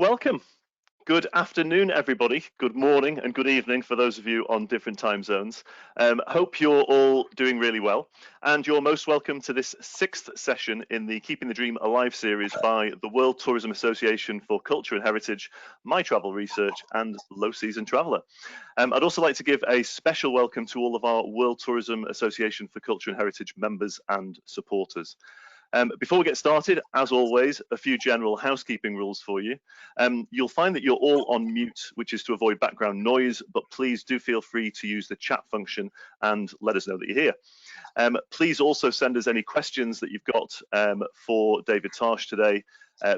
Welcome. Good afternoon, everybody. Good morning and good evening for those of you on different time zones. Hope you're all doing really well. And you're most welcome to this sixth session in the Keeping the Dream Alive series by the World Tourism Association for Culture and Heritage, My Travel Research and Low Season Traveller. I'd also like to give a special welcome to all of our World Tourism Association for Culture and Heritage members and supporters. Before we get started, as always, a few general housekeeping rules for you. You'll find that you're all on mute, which is to avoid background noise, but please do feel free to use the chat function and let us know that you're here. Please also send us any questions that you've got for David Tarsh today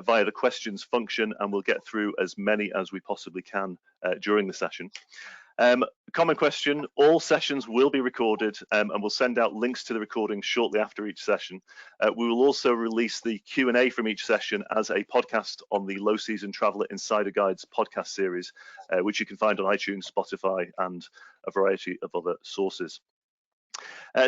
via the questions function, and we'll get through as many as we possibly can during the session. Common question, all sessions will be recorded and we'll send out links to the recording shortly after each session. We will also release the Q&A from each session as a podcast on the Low Season Traveller Insider Guides podcast series, which you can find on iTunes, Spotify and a variety of other sources.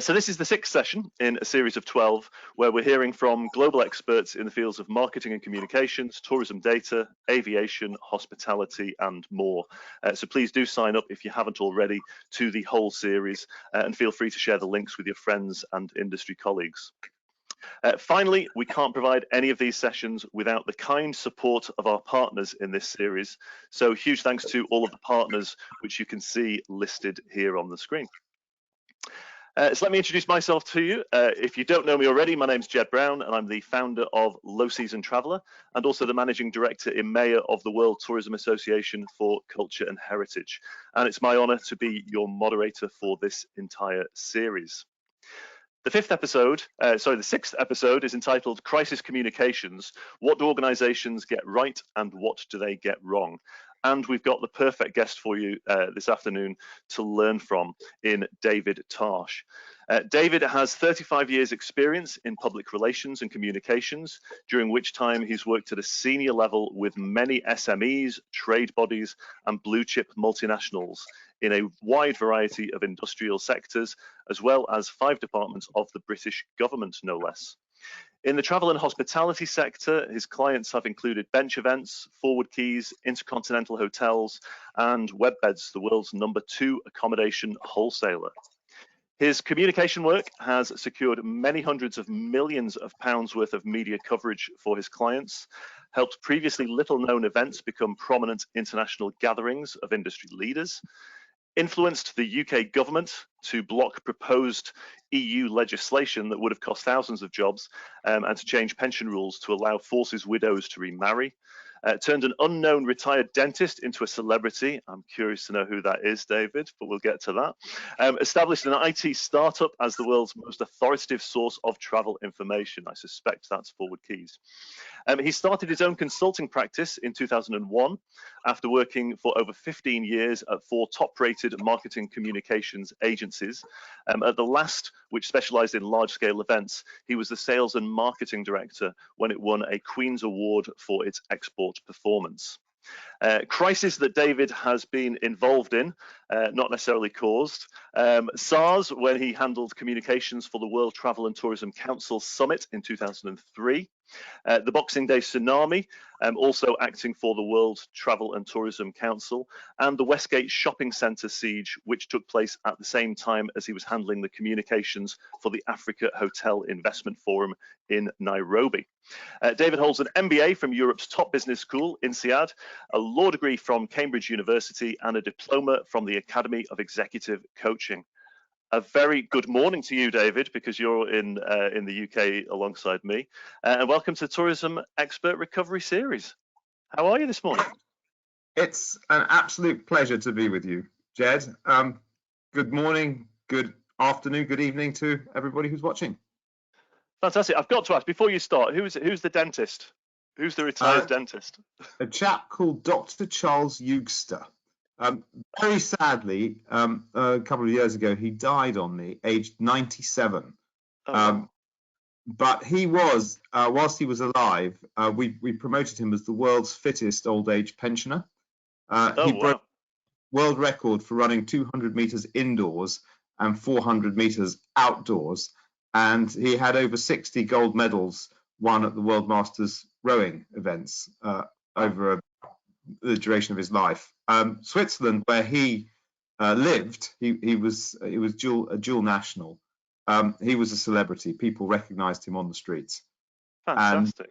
So this is the sixth session in a series of 12 where we're hearing from global experts in the fields of marketing and communications, tourism data, aviation, hospitality and more. So please do sign up if you haven't already to the whole series and feel free to share the links with your friends and industry colleagues. Finally, we can't provide any of these sessions without the kind support of our partners in this series. So huge thanks to all of the partners which you can see listed here on the screen. So let me introduce myself to you. If you don't know me already, my name's Jed Brown and I'm the founder of Low Season Traveller and also the managing director in EMEA of the World Tourism Association for Culture and Heritage. And it's my honour to be your moderator for this entire series. The sixth episode is entitled Crisis Communications. What do organisations get right and what do they get wrong? And we've got the perfect guest for you this afternoon to learn from in David Tarsh. David has 35 years experience in public relations and communications, during which time he's worked at a senior level with many SMEs, trade bodies and blue chip multinationals in a wide variety of industrial sectors, as well as 5 departments of the British government, no less. In the travel and hospitality sector, his clients have included bench events, forward keys, intercontinental hotels, and Webbeds, the world's #2 accommodation wholesaler. His communication work has secured many hundreds of millions of pounds worth of media coverage for his clients, helped previously little known events become prominent international gatherings of industry leaders, influenced the UK government to block proposed EU legislation that would have cost thousands of jobs and to change pension rules to allow forces widows to remarry, turned an unknown retired dentist into a celebrity. I'm curious to know who that is, David, but we'll get to that. Established an IT startup as the world's most authoritative source of travel information. I suspect that's Forward Keys. He started his own consulting practice in 2001 after working for over 15 years at 4 top-rated marketing communications agencies. At the last, which specialised in large-scale events, he was the sales and marketing director when it won a Queen's Award for its export performance. Crisis that David has been involved in, not necessarily caused. SARS, when he handled communications for the World Travel and Tourism Council Summit in 2003. The Boxing Day tsunami, also acting for the World Travel and Tourism Council, and the Westgate Shopping Centre siege, which took place at the same time as he was handling the communications for the Africa Hotel Investment Forum in Nairobi. David holds an MBA from Europe's top business school, INSEAD, a law degree from Cambridge University, and a diploma from the Academy of Executive Coaching. A very good morning to you, David, because you're in the UK alongside me. And welcome to Tourism Expert Recovery Series. How are you this morning? It's an absolute pleasure to be with you, Jed. Good morning, good afternoon, good evening to everybody who's watching. Fantastic. I've got to ask, before you start, who's the dentist? Who's the retired dentist? A chap called Dr. Charles Eugster. Very sadly, a couple of years ago, he died on me, aged 97. Wow. But he was, whilst he was alive, we promoted him as the world's fittest old age pensioner. He broke world record for running 200 meters indoors and 400 meters outdoors. And he had over 60 gold medals won at the World Masters rowing events over the duration of his life. Switzerland, where he lived, he was a dual national. He was a celebrity. People recognised him on the streets. Fantastic. And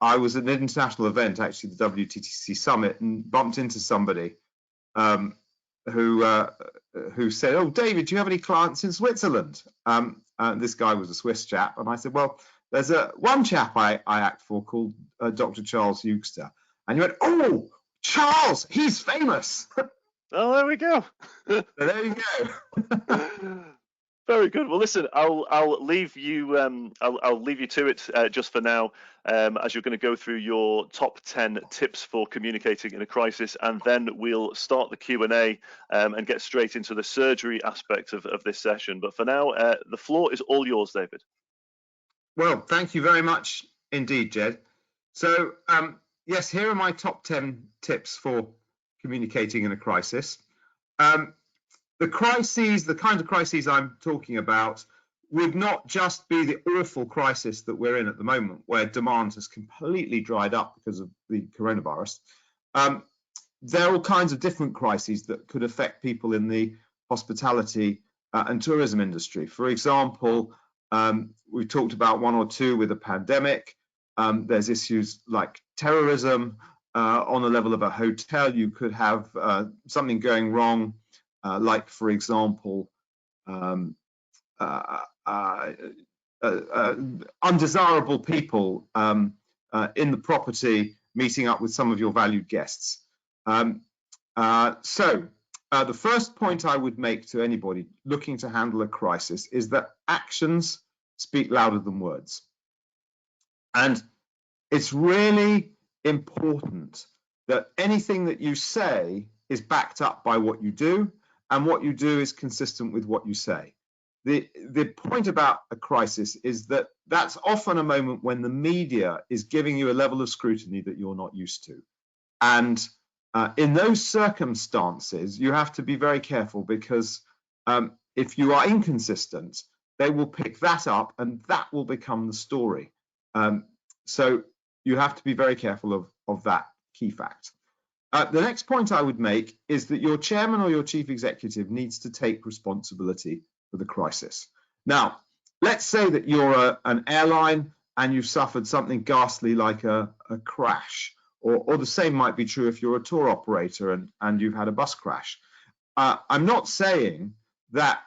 I was at an international event, actually the WTTC summit, and bumped into somebody who said, "Oh, David, do you have any clients in Switzerland?" This guy was a Swiss chap, and I said, "Well, there's one chap I act for called Dr. Charles Eugster." And he went, "Oh, Charles, he's famous." Oh, there we go. So there you go. Very good. Well, listen, I'll leave you I'll leave you to it just for now, as you're going to go through your top 10 tips for communicating in a crisis, and then we'll start the Q&A and get straight into the surgery aspect of this session. But for now, the floor is all yours, David. Well, thank you very much indeed, Jed. So, yes, here are my top 10 tips for communicating in a crisis. The crises, the kind of crises I'm talking about, would not just be the awful crisis that we're in at the moment, where demand has completely dried up because of the coronavirus. There are all kinds of different crises that could affect people in the hospitality and tourism industry. For example, we talked about one or two with the pandemic. There's issues like terrorism. On the level of a hotel, you could have something going wrong. Like, for example, undesirable people in the property meeting up with some of your valued guests. So the first point I would make to anybody looking to handle a crisis is that actions speak louder than words. And it's really important that anything that you say is backed up by what you do, and what you do is consistent with what you say. The point about a crisis is that that's often a moment when the media is giving you a level of scrutiny that you're not used to. And in those circumstances, you have to be very careful, because if you are inconsistent, they will pick that up and that will become the story. So you have to be very careful of that key fact. The next point I would make is that your chairman or your chief executive needs to take responsibility for the crisis. Now, let's say that you're an airline and you've suffered something ghastly like a crash, or the same might be true if you're a tour operator and you've had a bus crash. I'm not saying that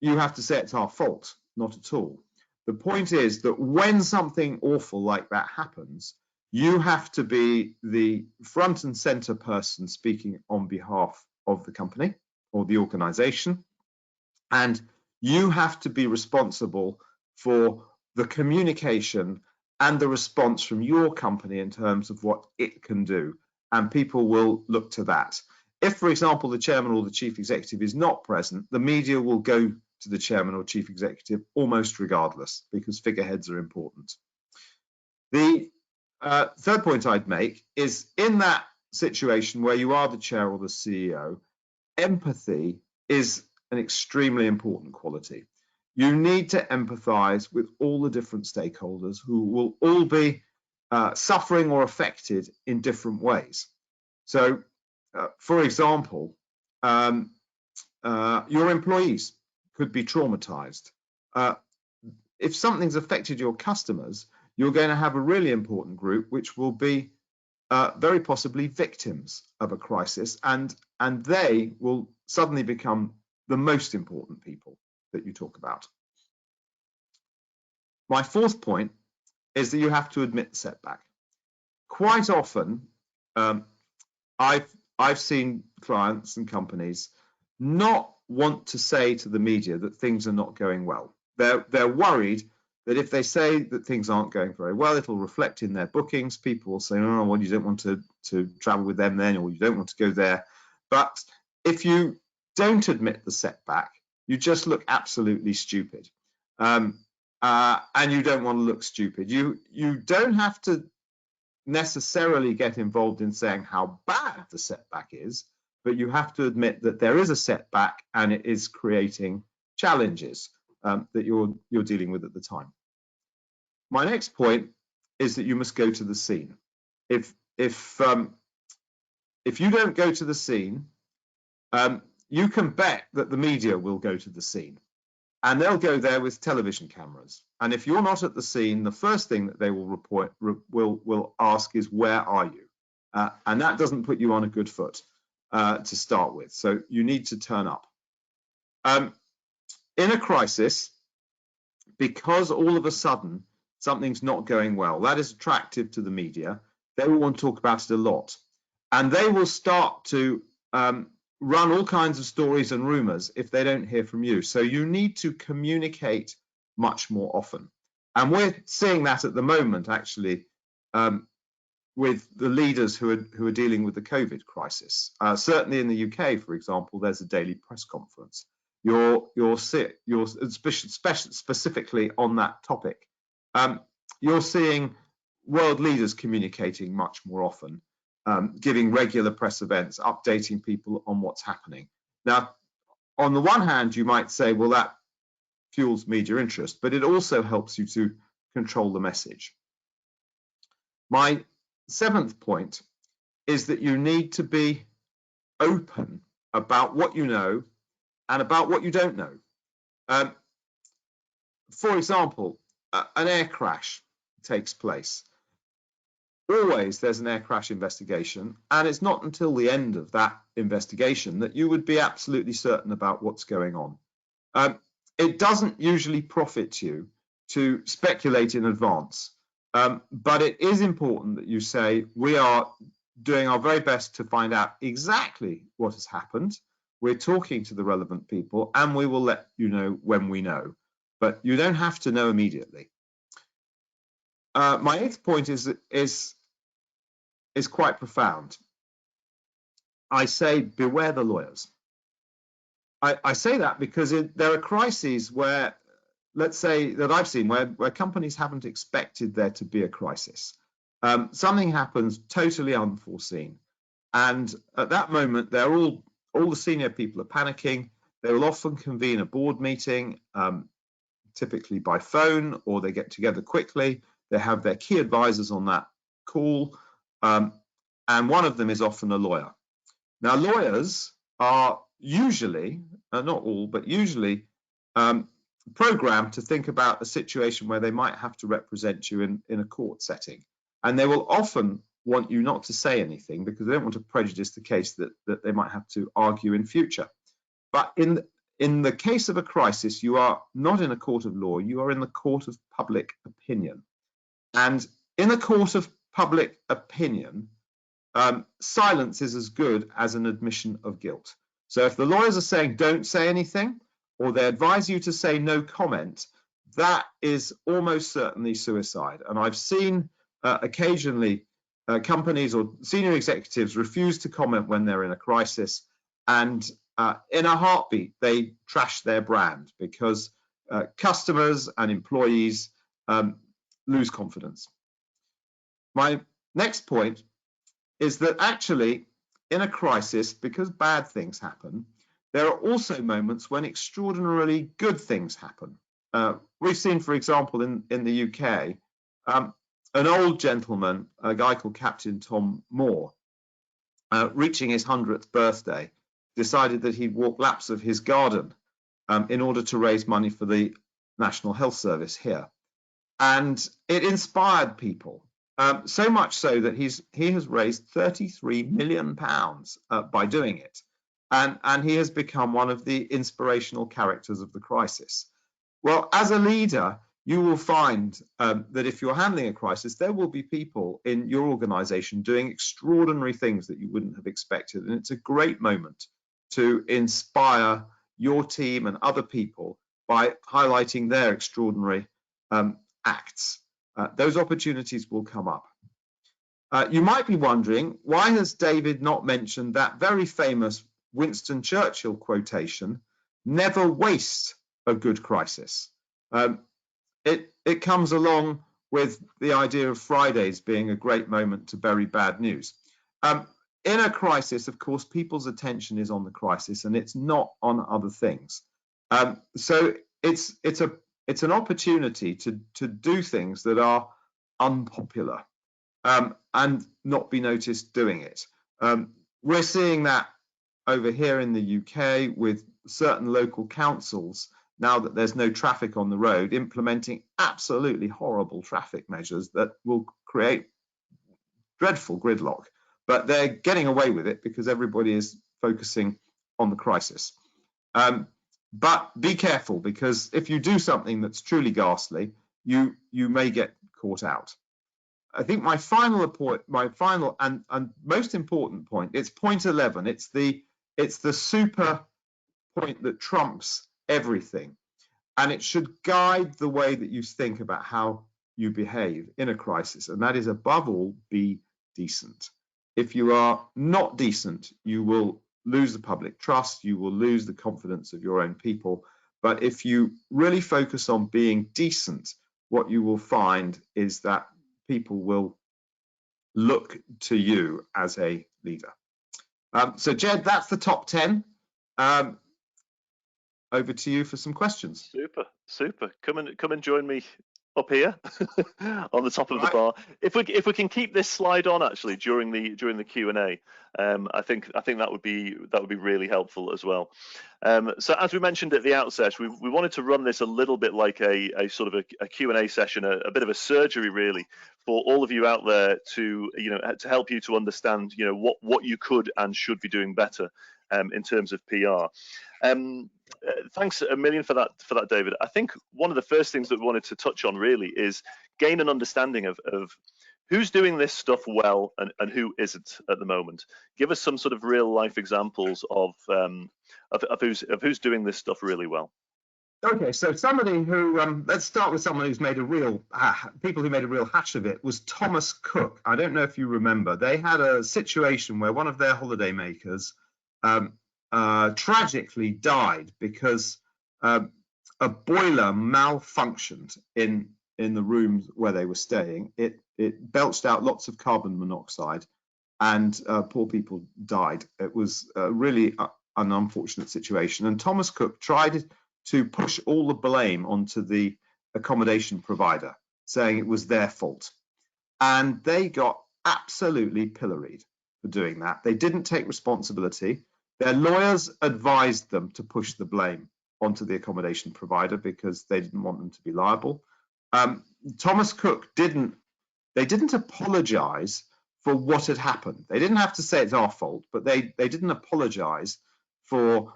you have to say it's our fault, not at all. The point is that when something awful like that happens, you have to be the front and center person speaking on behalf of the company or the organization. And you have to be responsible for the communication and the response from your company in terms of what it can do. And people will look to that. If, for example, the chairman or the chief executive is not present, the media will go to the chairman or chief executive almost regardless, because figureheads are important. The third point I'd make is, in that situation where you are the chair or the CEO, empathy is an extremely important quality. You need to empathize with all the different stakeholders who will all be suffering or affected in different ways. So, for example, your employees could be traumatized. If something's affected your customers, you're going to have a really important group which will be very possibly victims of a crisis, and they will suddenly become the most important people that you talk about. My fourth point is that you have to admit the setback. Quite often, I've seen clients and companies not want to say to the media that things are not going well. They're worried that if they say that things aren't going very well, it'll reflect in their bookings. People will say, "Oh, well, you don't want to travel with them then, or you don't want to go there." But if you don't admit the setback, you just look absolutely stupid. And you don't want to look stupid. You don't have to necessarily get involved in saying how bad the setback is, but you have to admit that there is a setback and it is creating challenges that you're dealing with at the time. My next point is that you must go to the scene. If if you don't go to the scene, you can bet that the media will go to the scene, and they'll go there with television cameras. And if you're not at the scene, the first thing that they will will ask is, where are you? And that doesn't put you on a good foot to start with. So you need to turn up. In a crisis, because all of a sudden something's not going well, that is attractive to the media. They will want to talk about it a lot. And they will start to run all kinds of stories and rumors if they don't hear from you. So you need to communicate much more often. And we're seeing that at the moment, actually, with the leaders who are dealing with the COVID crisis. Certainly in the UK, for example, there's a daily press conference. You're specifically on that topic. You're seeing world leaders communicating much more often, giving regular press events, updating people on what's happening. Now, on the one hand, you might say, well, that fuels media interest, but it also helps you to control the message. My seventh point is that you need to be open about what you know and about what you don't know. For example, an air crash takes place. Always there's an air crash investigation, and it's not until the end of that investigation that you would be absolutely certain about what's going on. It doesn't usually profit you to speculate in advance, but it is important that you say, we are doing our very best to find out exactly what has happened. We're talking to the relevant people, and we will let you know when we know, but you don't have to know immediately. My eighth point is quite profound. I say, beware the lawyers. I say that because there are crises where, let's say that I've seen, where companies haven't expected there to be a crisis. Something happens totally unforeseen. And at that moment, all the senior people are panicking. They will often convene a board meeting, typically by phone, or they get together quickly. They have their key advisors on that call, and one of them is often a lawyer. Now, lawyers are usually, not all, but usually programmed to think about a situation where they might have to represent you in a court setting. And they will often want you not to say anything because they don't want to prejudice the case that they might have to argue in future. But in the case of a crisis, you are not in a court of law, you are in the court of public opinion. And in a court of public opinion, silence is as good as an admission of guilt. So if the lawyers are saying don't say anything, or they advise you to say no comment, that is almost certainly suicide. And I've seen occasionally companies or senior executives refuse to comment when they're in a crisis, and in a heartbeat they trash their brand because customers and employees lose confidence. My next point is that actually in a crisis, because bad things happen, there are also moments when extraordinarily good things happen. We've seen, for example, in the UK, an old gentleman, a guy called Captain Tom Moore, reaching his 100th birthday, decided that he'd walk laps of his garden in order to raise money for the National Health Service here. And it inspired people, so much so that he has raised £33 million by doing it. And he has become one of the inspirational characters of the crisis. Well, as a leader, you will find that if you're handling a crisis, there will be people in your organization doing extraordinary things that you wouldn't have expected. And it's a great moment to inspire your team and other people by highlighting their extraordinary acts. Those opportunities will come up. You might be wondering, why has David not mentioned that very famous Winston Churchill quotation, never waste a good crisis? It comes along with the idea of Fridays being a great moment to bury bad news. In a crisis, of course, people's attention is on the crisis and it's not on other things. So it's an opportunity to do things that are unpopular and not be noticed doing it. We're seeing that over here in the UK with certain local councils, now that there's no traffic on the road, implementing absolutely horrible traffic measures that will create dreadful gridlock. But they're getting away with it because everybody is focusing on the crisis. But be careful, because if you do something that's truly ghastly, you may get caught out. I think my final and most important point, it's point 11. It's the super point that trumps everything, and it should guide the way that you think about how you behave in a crisis. And that is, above all, be decent. If you are not decent, you will lose the public trust, you will lose the confidence of your own people. But if you really focus on being decent, what you will find is that people will look to you as a leader. So Jed, that's the top 10. Over to you for some questions. Super. Come and join me up here on the top of the bar. If we can keep this slide on actually during the Q&A, I think that would be really helpful as well. So as we mentioned at the outset, we wanted to run this a little bit like a sort of a Q&A session, a bit of a surgery really for all of you out there to to help you to understand what you could and should be doing better in terms of PR. Thanks a million for that, David. I think one of the first things that we wanted to touch on really is gain an understanding of who's doing this stuff well and who isn't at the moment. Give us some sort of real life examples of who's doing this stuff really well. Okay, so somebody who, let's start with someone who's made a real, people who made a real hash of it, was Thomas Cook. I don't know if you remember. They had a situation where one of their holiday makers tragically died because a boiler malfunctioned in the rooms where they were staying. It belched out lots of carbon monoxide, and poor people died. It was really an unfortunate situation. And Thomas Cook tried to push all the blame onto the accommodation provider, saying it was their fault. And they got absolutely pilloried for doing that. They didn't take responsibility. Their lawyers advised them to push the blame onto the accommodation provider because they didn't want them to be liable. Thomas Cook didn't apologize for what had happened. They didn't have to say it's our fault, but they didn't apologize for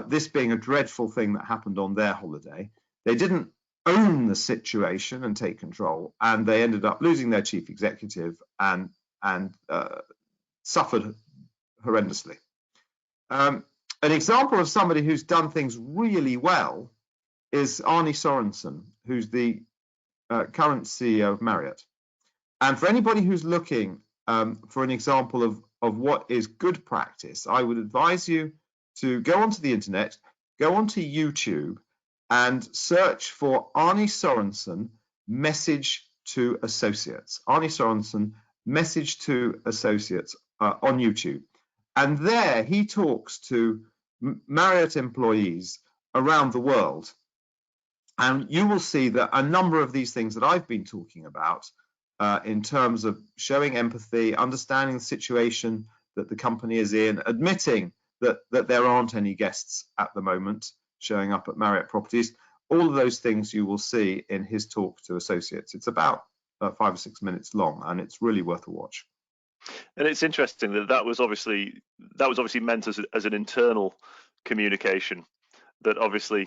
this being a dreadful thing that happened on their holiday. They didn't own the situation and take control, and they ended up losing their chief executive and suffered horrendously. An example of somebody who's done things really well is Arne Sorensen, who's the current CEO of Marriott. And for anybody who's looking for an example of what is good practice, I would advise you to go onto the internet, go onto YouTube, and search for Arne Sorensen message to associates. Arne Sorensen message to associates on YouTube. And there he talks to Marriott employees around the world. And you will see that a number of these things that I've been talking about in terms of showing empathy, understanding the situation that the company is in, admitting that there aren't any guests at the moment showing up at Marriott properties, all of those things you will see in his talk to associates. It's about 5 or 6 minutes long, and it's really worth a watch. And it's interesting that was obviously meant as an internal communication. That obviously,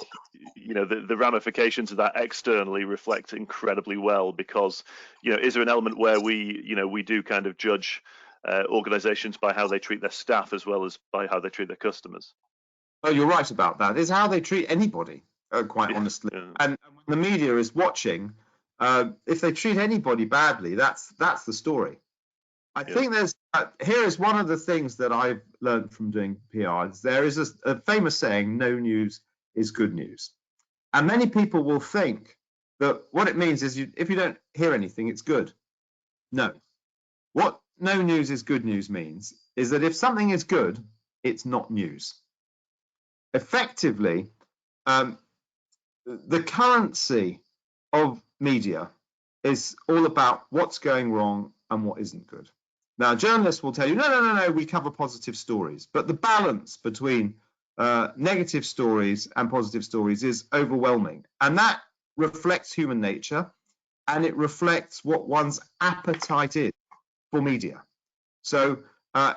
the ramifications of that externally reflect incredibly well, because is there an element where we do kind of judge organizations by how they treat their staff as well as by how they treat their customers? Oh, you're right about that. It's how they treat anybody, quite honestly. Yeah. And when the media is watching, if they treat anybody badly, that's the story. I think there's here is one of the things that I've learned from doing PR. There is a famous saying, "No news is good news," and many people will think that what it means is if you don't hear anything, it's good. No, what no news is good news means is that if something is good, it's not news. Effectively, the currency of media is all about what's going wrong and what isn't good. Now, journalists will tell you, no, we cover positive stories. But the balance between negative stories and positive stories is overwhelming. And that reflects human nature, and it reflects what one's appetite is for media. So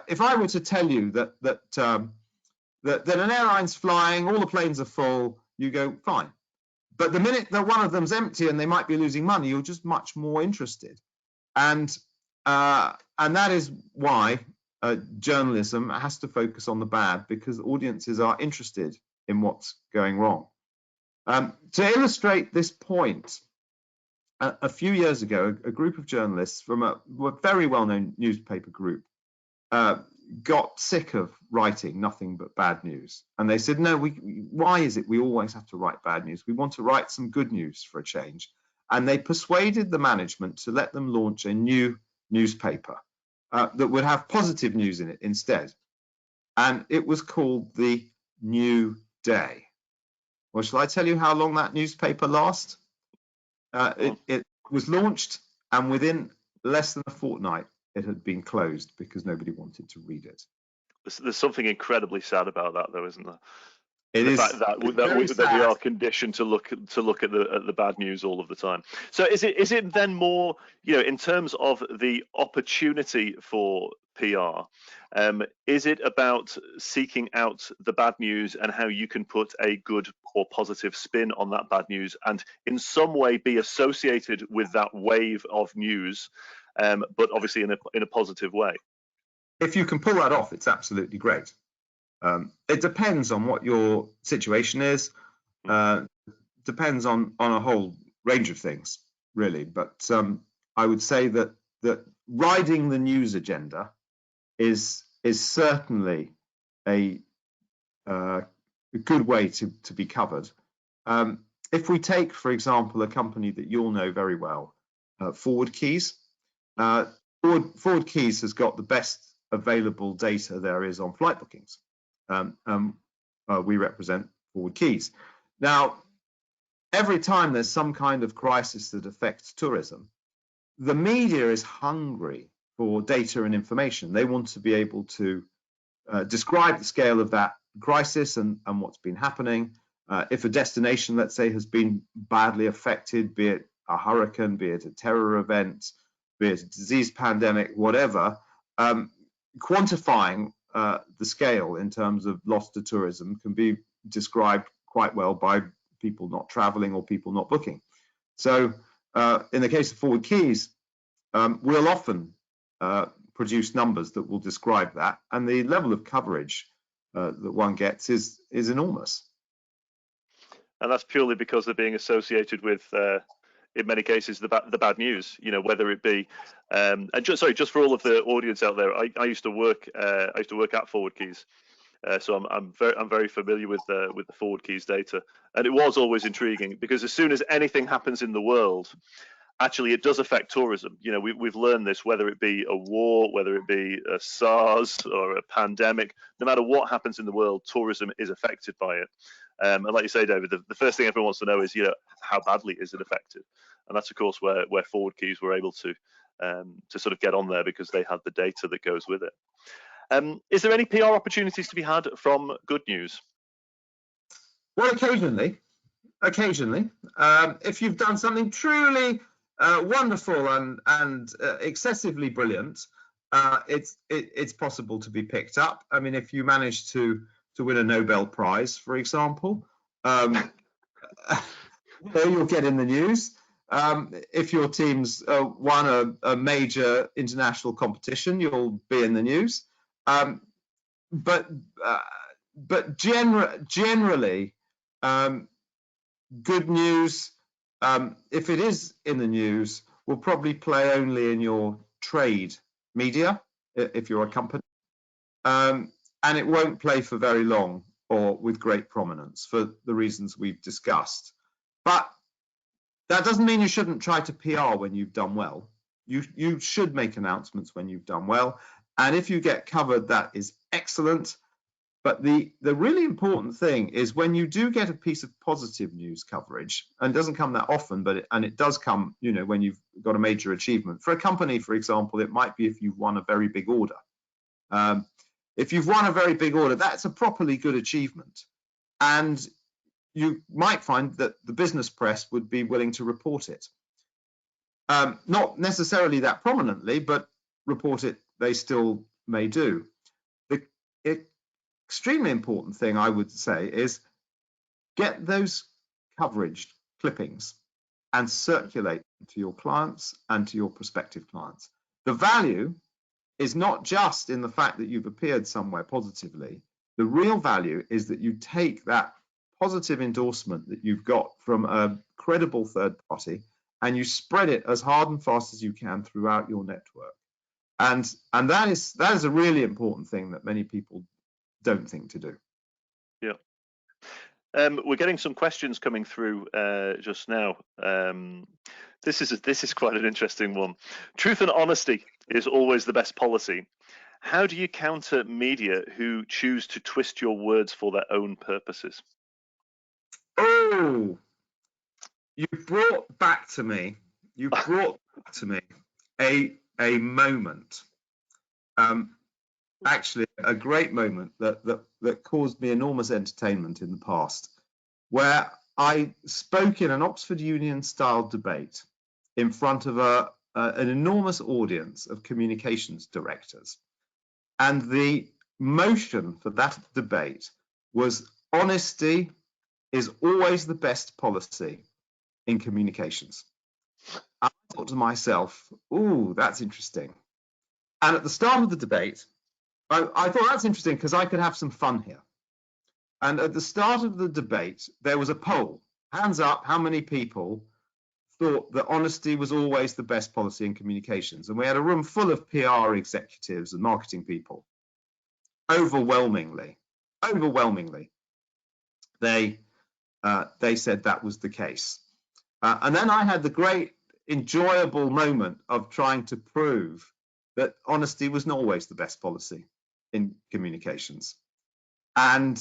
if I were to tell you that an airline's flying, all the planes are full, you go, fine. But the minute that one of them's empty and they might be losing money, you're just much more interested. And that is why journalism has to focus on the bad, because audiences are interested in what's going wrong. To illustrate this point, a few years ago, a group of journalists from a very well-known newspaper group got sick of writing nothing but bad news. And they said, no, why is it we always have to write bad news? We want to write some good news for a change. And they persuaded the management to let them launch a new newspaper that would have positive news in it instead. And it was called the New Day. Well, shall I tell you how long that newspaper lasted? It was launched, and within less than a fortnight, it had been closed because nobody wanted to read it. There's something incredibly sad about that, though, isn't there? The fact that we are conditioned to look at the bad news all of the time. So is it then more, in terms of the opportunity for PR, is it about seeking out the bad news and how you can put a good or positive spin on that bad news and in some way be associated with that wave of news, but obviously in a positive way? If you can pull that off, it's absolutely great. It depends on what your situation is. Depends on a whole range of things, really. But I would say that riding the news agenda is certainly a good way to be covered. If we take, for example, a company that you'll know very well, Forward Keys. Forward Keys has got the best available data there is on flight bookings. We represent Forward Keys. Now, every time there's some kind of crisis that affects tourism, the media is hungry for data and information. They want to be able to describe the scale of that crisis and what's been happening. If a destination, let's say, has been badly affected, be it a hurricane, be it a terror event, be it a disease pandemic, whatever, quantifying the scale in terms of loss to tourism can be described quite well by people not traveling or people not booking. So in the case of Forward Keys, we'll often produce numbers that will describe that, and the level of coverage that one gets is enormous. And that's purely because they're being associated with, in many cases, the bad news. Whether it be, and just for all of the audience out there, I used to work at Forward Keys, so I'm very familiar with the Forward Keys data, and it was always intriguing because as soon as anything happens in the world, actually it does affect tourism. We've learned this, whether it be a war, whether it be a SARS or a pandemic, no matter what happens in the world, tourism is affected by it. And like you say, David, the first thing everyone wants to know is, how badly is it affected? And that's, of course, where Forward Keys were able to sort of get on there because they had the data that goes with it. Is there any PR opportunities to be had from good news? Well, occasionally. If you've done something truly wonderful and excessively brilliant, it's possible to be picked up. I mean, if you manage to win a Nobel Prize, for example, you'll get in the news. If your team's won a major international competition, you'll be in the news. But generally, good news, if it is in the news, will probably play only in your trade media, if you're a company. And it won't play for very long or with great prominence for the reasons we've discussed. But that doesn't mean you shouldn't try to PR when you've done well. You should make announcements when you've done well. And if you get covered, that is excellent. But the really important thing is when you do get a piece of positive news coverage, and it doesn't come that often, but it does come, when you've got a major achievement. For a company, for example, it might be if you've won a very big order. If you've won a very big order, that's a properly good achievement. And you might find that the business press would be willing to report it. Not necessarily that prominently, but report it they still may do. The extremely important thing I would say is get those coverage clippings and circulate them to your clients and to your prospective clients. The value is not just in the fact that you've appeared somewhere positively. The real value is that you take that positive endorsement that you've got from a credible third party and you spread it as hard and fast as you can throughout your network. And that is a really important thing that many people don't think to do. Yeah. We're getting some questions coming through just now. This is quite an interesting one. Truth and honesty is always the best policy. How do you counter media who choose to twist your words for their own purposes? Oh, you brought back to me a moment. Actually, a great moment that caused me enormous entertainment in the past, where I spoke in an Oxford Union-style debate in front of an enormous audience of communications directors. And the motion for that debate was honesty is always the best policy in communications. I thought to myself, ooh, that's interesting. And at the start of the debate, I thought that's interesting because I could have some fun here. And at the start of the debate, there was a poll. Hands up, how many people thought that honesty was always the best policy in communications? And we had a room full of PR executives and marketing people. Overwhelmingly, they said that was the case. And then I had the great, enjoyable moment of trying to prove that honesty was not always the best policy in communications. And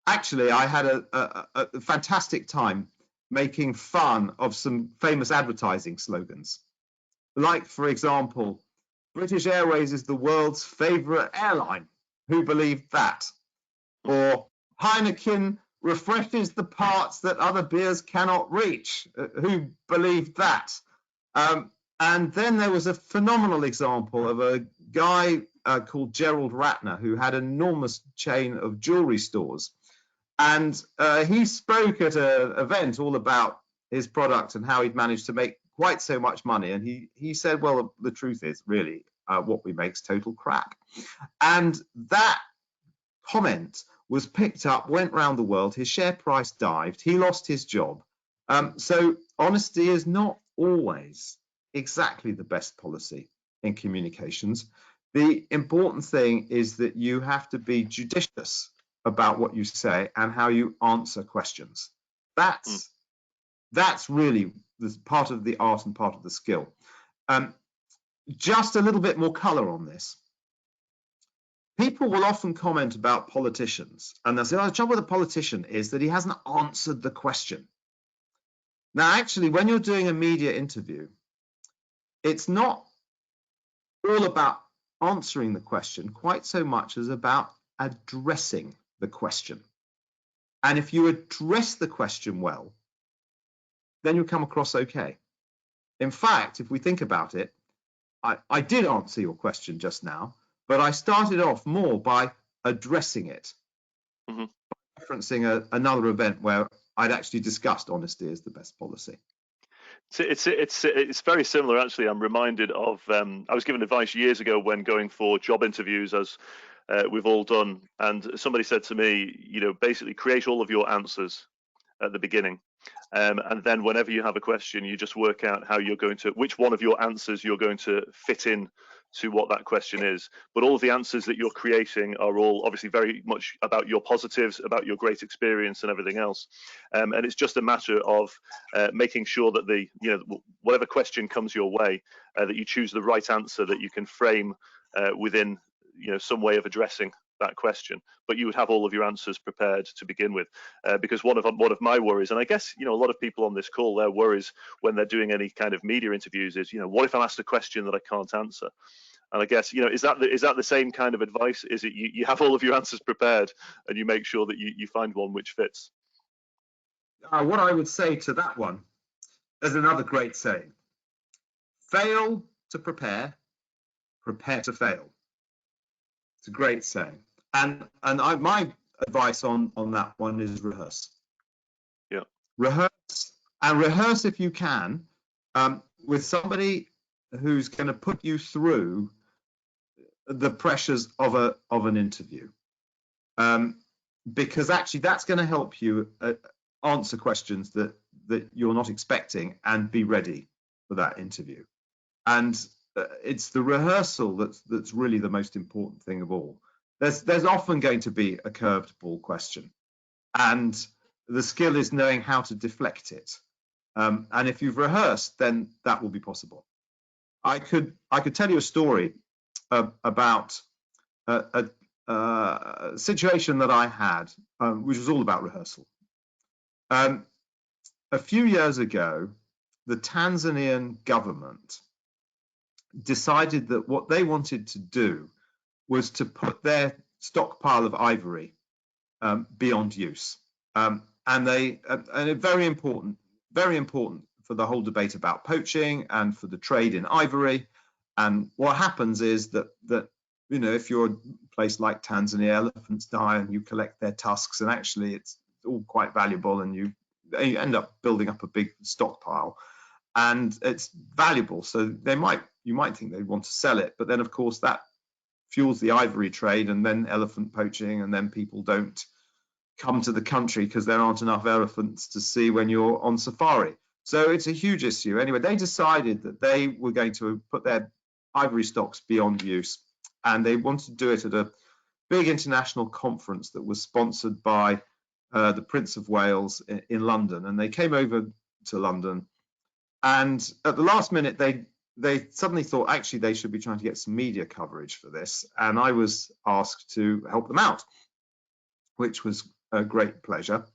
actually, I had a fantastic time making fun of some famous advertising slogans. Like, for example, British Airways is the world's favorite airline. Who believed that? Or Heineken refreshes the parts that other beers cannot reach. Who believed that? And then there was a phenomenal example of a guy called Gerald Ratner, who had an enormous chain of jewelry stores. And he spoke at an event all about his product and how he'd managed to make quite so much money. And he said, well, the truth is really what we make is total crap. And that comment was picked up, went round the world. His share price dived. He lost his job. So honesty is not always exactly the best policy in communications. The important thing is that you have to be judicious about what you say and how you answer questions. That's really part of the art and part of the skill. Just a little bit more color on this. People will often comment about politicians and they'll say, oh, the trouble with a politician is that he hasn't answered the question. Now, actually, when you're doing a media interview, it's not all about answering the question quite so much as about addressing the question. And if you address the question well, then you come across okay. In fact, if we think about it, I did answer your question just now, but I started off more by addressing it, referencing another event where I'd actually discussed honesty as the best policy. It's very similar, actually. I'm reminded of I was given advice years ago when going for job interviews, as we've all done, and somebody said to me, basically create all of your answers at the beginning, and then whenever you have a question, you just work out how you're going to, which one of your answers you're going to fit in to what that question is. But all of the answers that you're creating are all obviously very much about your positives, about your great experience and everything else. And it's just a matter of making sure that whatever question comes your way, that you choose the right answer that you can frame within some way of addressing that question, but you would have all of your answers prepared to begin with. Because one of my worries, and I guess a lot of people on this call, their worries when they're doing any kind of media interviews is, what if I'm asked a question that I can't answer? And I guess, is that the same kind of advice? Is it you have all of your answers prepared and you make sure that you find one which fits? What I would say to that one is another great saying: fail to prepare, prepare to fail. It's a great saying. And my advice on that one is rehearse. Yeah. Rehearse if you can, with somebody who's going to put you through the pressures of an interview, because actually that's going to help you answer questions that you're not expecting and be ready for that interview. And it's the rehearsal that's really the most important thing of all. There's often going to be a curved ball question, and the skill is knowing how to deflect it. And if you've rehearsed, then that will be possible. I could tell you a story about a situation that I had, which was all about rehearsal. A few years ago, the Tanzanian government decided that what they wanted to do was to put their stockpile of ivory beyond use, and very important for the whole debate about poaching and for the trade in ivory. And what happens is that if you're a place like Tanzania, elephants die and you collect their tusks, and actually it's all quite valuable, and you end up building up a big stockpile, and it's valuable. So you might think they want to sell it, but then of course that fuels the ivory trade, and then elephant poaching, and then people don't come to the country because there aren't enough elephants to see when you're on safari. So it's a huge issue. Anyway, they decided that they were going to put their ivory stocks beyond use, and they wanted to do it at a big international conference that was sponsored by the Prince of Wales in London. And they came over to London, and at the last minute they suddenly thought actually they should be trying to get some media coverage for this, and I was asked to help them out, which was a great pleasure.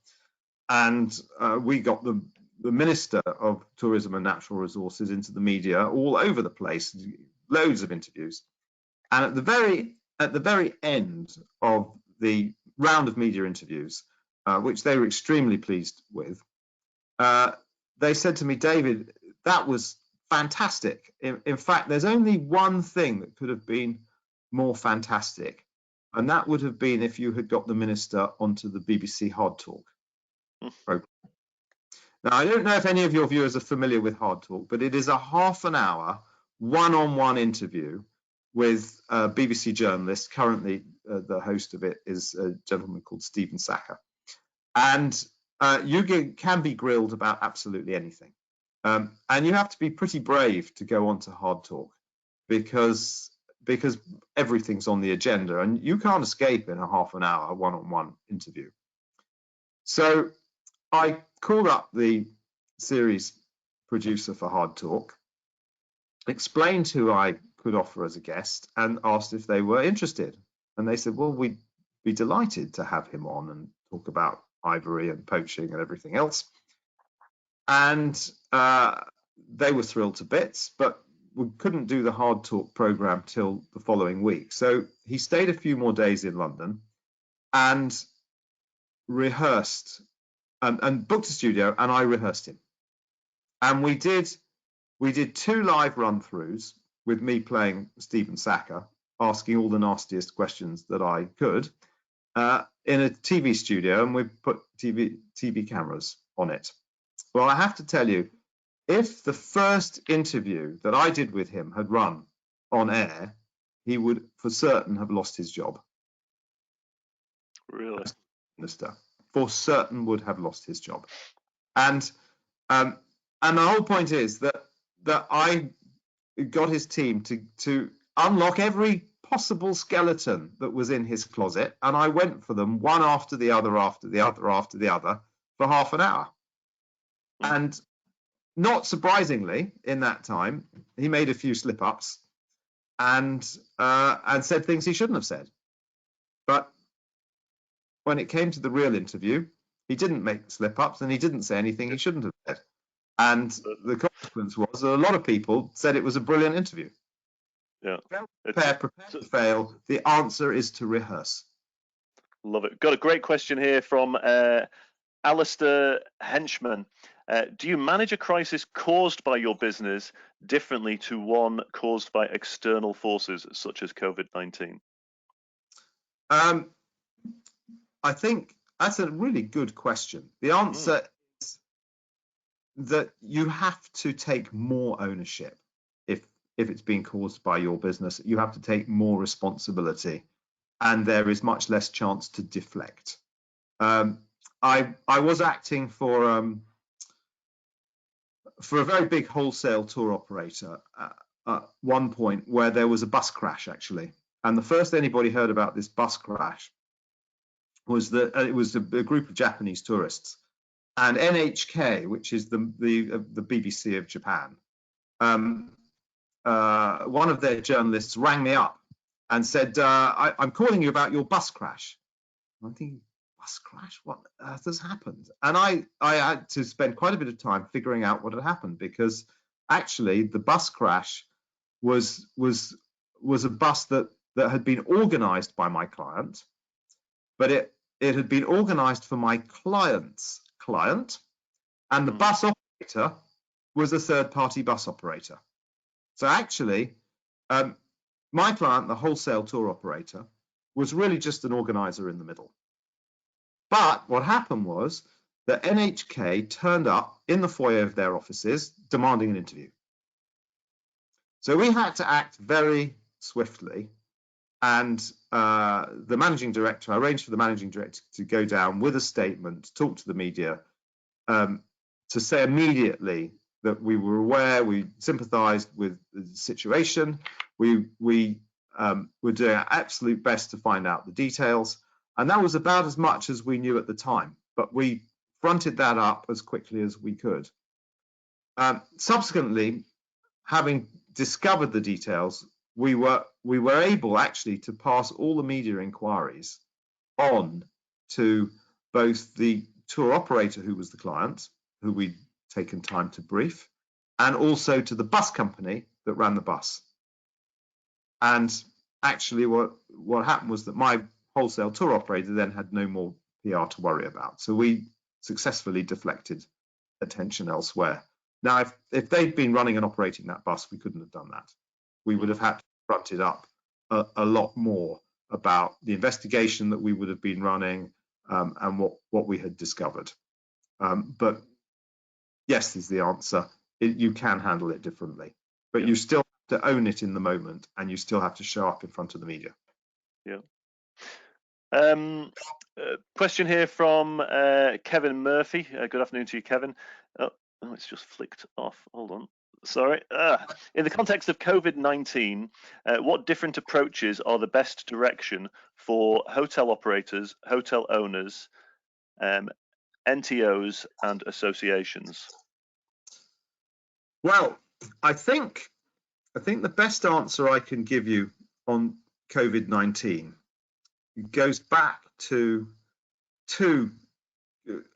And we got the Minister of Tourism and Natural Resources into the media all over the place, loads of interviews. And at the very end of the round of media interviews, which they were extremely pleased with, they said to me, David, that was fantastic. In fact, there's only one thing that could have been more fantastic, and that would have been if you had got the minister onto the BBC Hard Talk program. Now, I don't know if any of your viewers are familiar with Hard Talk, but it is a half an hour one-on-one interview with a BBC journalist. Currently, the host of it is a gentleman called Stephen Sackur. And you can be grilled about absolutely anything. And you have to be pretty brave to go on to Hard Talk, because everything's on the agenda and you can't escape in a half an hour one-on-one interview. So I called up the series producer for Hard Talk, explained who I could offer as a guest, and asked if they were interested. And they said, well, we'd be delighted to have him on and talk about ivory and poaching and everything else. And they were thrilled to bits, but we couldn't do the Hard Talk program till the following week. So he stayed a few more days in London and rehearsed and booked a studio, and I rehearsed him. And we did 2 live run-throughs with me playing Stephen Sackur, asking all the nastiest questions that I could in a TV studio, and we put TV cameras on it. Well, I have to tell you, if the first interview that I did with him had run on air, he would for certain have lost his job. Really? Minister, for certain would have lost his job. And the whole point is that I got his team to unlock every possible skeleton that was in his closet, and I went for them one after the other, after the other, after the other, for half an hour. And not surprisingly, in that time, he made a few slip-ups and said things he shouldn't have said. But when it came to the real interview, he didn't make slip-ups and he didn't say anything he shouldn't have said. And the consequence was that a lot of people said it was a brilliant interview. Yeah. Prepare to fail. The answer is to rehearse. Love it. Got a great question here from Alistair Henchman. Do you manage a crisis caused by your business differently to one caused by external forces such as COVID-19? I think that's a really good question. The answer is that you have to take more ownership if it's being caused by your business. You have to take more responsibility, and there is much less chance to deflect. I was acting for a very big wholesale tour operator at one point where there was a bus crash, actually. And the first anybody heard about this bus crash was that it was a group of Japanese tourists. And NHK, which is the BBC of Japan, one of their journalists rang me up and said, I'm calling you about your bus crash. I'm thinking, bus crash? What has happened? And I had to spend quite a bit of time figuring out what had happened, because actually the bus crash was a bus that had been organized by my client, but it had been organized for my client's client, and the bus operator was a third-party bus operator. So actually, my client, the wholesale tour operator, was really just an organizer in the middle. But what happened was that NHK turned up in the foyer of their offices demanding an interview. So we had to act very swiftly, and the managing director, I arranged for the managing director to go down with a statement, talk to the media, to say immediately that we were aware, we sympathized with the situation, we were doing our absolute best to find out the details, and that was about as much as we knew at the time, but we fronted that up as quickly as we could. Subsequently, having discovered the details, we were able actually to pass all the media inquiries on to both the tour operator, who was the client, who we'd taken time to brief, and also to the bus company that ran the bus. And actually what happened was that my wholesale tour operator then had no more PR to worry about. So we successfully deflected attention elsewhere. Now, if they'd been running and operating that bus, we couldn't have done that. We would have had to front it up a lot more about the investigation that we would have been running, and what we had discovered. But yes is the answer. You can handle it differently, but you still have to own it in the moment, and you still have to show up in front of the media. Yeah. Question here from Kevin Murphy. Good afternoon to you, Kevin. Oh, it's just flicked off. Hold on. Sorry. In the context of COVID-19, what different approaches are the best direction for hotel operators, hotel owners, NTOs, and associations? Well, I think the best answer I can give you on COVID-19 goes back to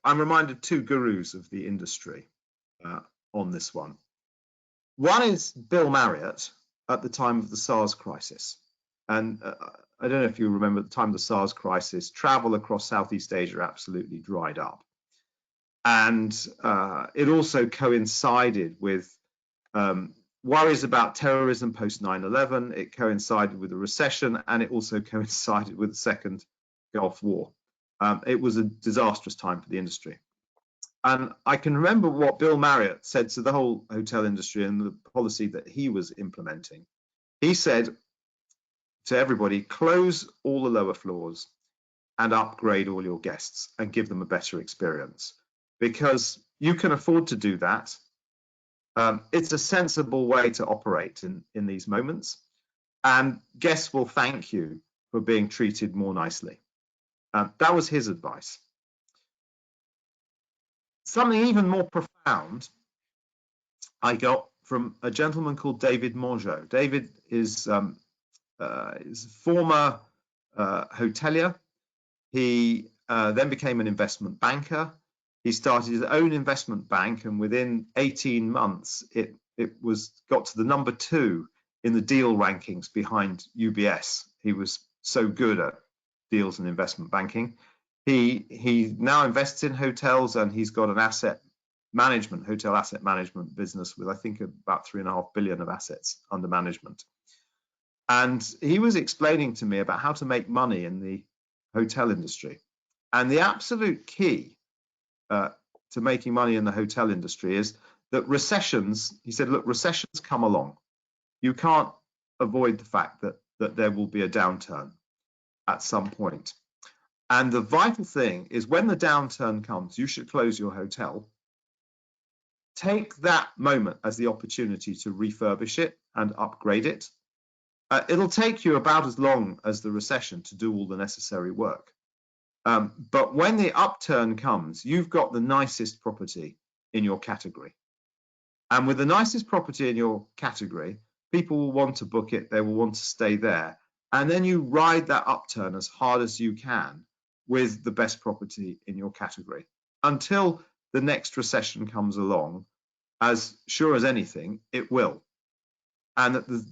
I'm reminded two gurus of the industry on this one. One is Bill Marriott at the time of the SARS crisis. And I don't know if you remember, at the time of the SARS crisis, travel across Southeast Asia absolutely dried up. And it also coincided with worries about terrorism post 9/11. It coincided with a recession, and it also coincided with the Second Gulf War. It was a disastrous time for the industry. And I can remember what Bill Marriott said to the whole hotel industry and the policy that he was implementing. He said to everybody, close all the lower floors and upgrade all your guests and give them a better experience, because you can afford to do that. It's a sensible way to operate in these moments, and guests will thank you for being treated more nicely. That was his advice. Something even more profound I got from a gentleman called David Mongeau. David is former hotelier. He then became an investment banker. He started his own investment bank, and within 18 months, it got to the number 2 in the deal rankings behind UBS. He was so good at deals and investment banking. He now invests in hotels, and he's got an hotel asset management business with, I think, about 3.5 billion of assets under management. And he was explaining to me about how to make money in the hotel industry. And the absolute key to making money in the hotel industry is that recessions, he said, look, recessions come along. You can't avoid the fact that there will be a downturn at some point. And the vital thing is, when the downturn comes, you should close your hotel. Take that moment as the opportunity to refurbish it and upgrade it. It'll take you about as long as the recession to do all the necessary work. But when the upturn comes, you've got the nicest property in your category. And with the nicest property in your category, people will want to book it, they will want to stay there. And then you ride that upturn as hard as you can with the best property in your category until the next recession comes along. As sure as anything, it will. And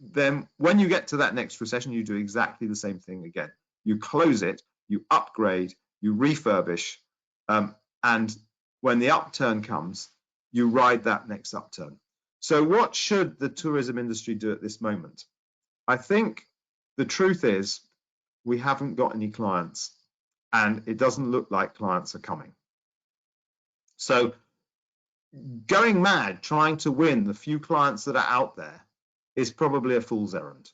then when you get to that next recession, you do exactly the same thing again. You close it, you upgrade, you refurbish, and when the upturn comes, you ride that next upturn. So what should the tourism industry do at this moment? I think the truth is we haven't got any clients, and it doesn't look like clients are coming. So going mad trying to win the few clients that are out there is probably a fool's errand.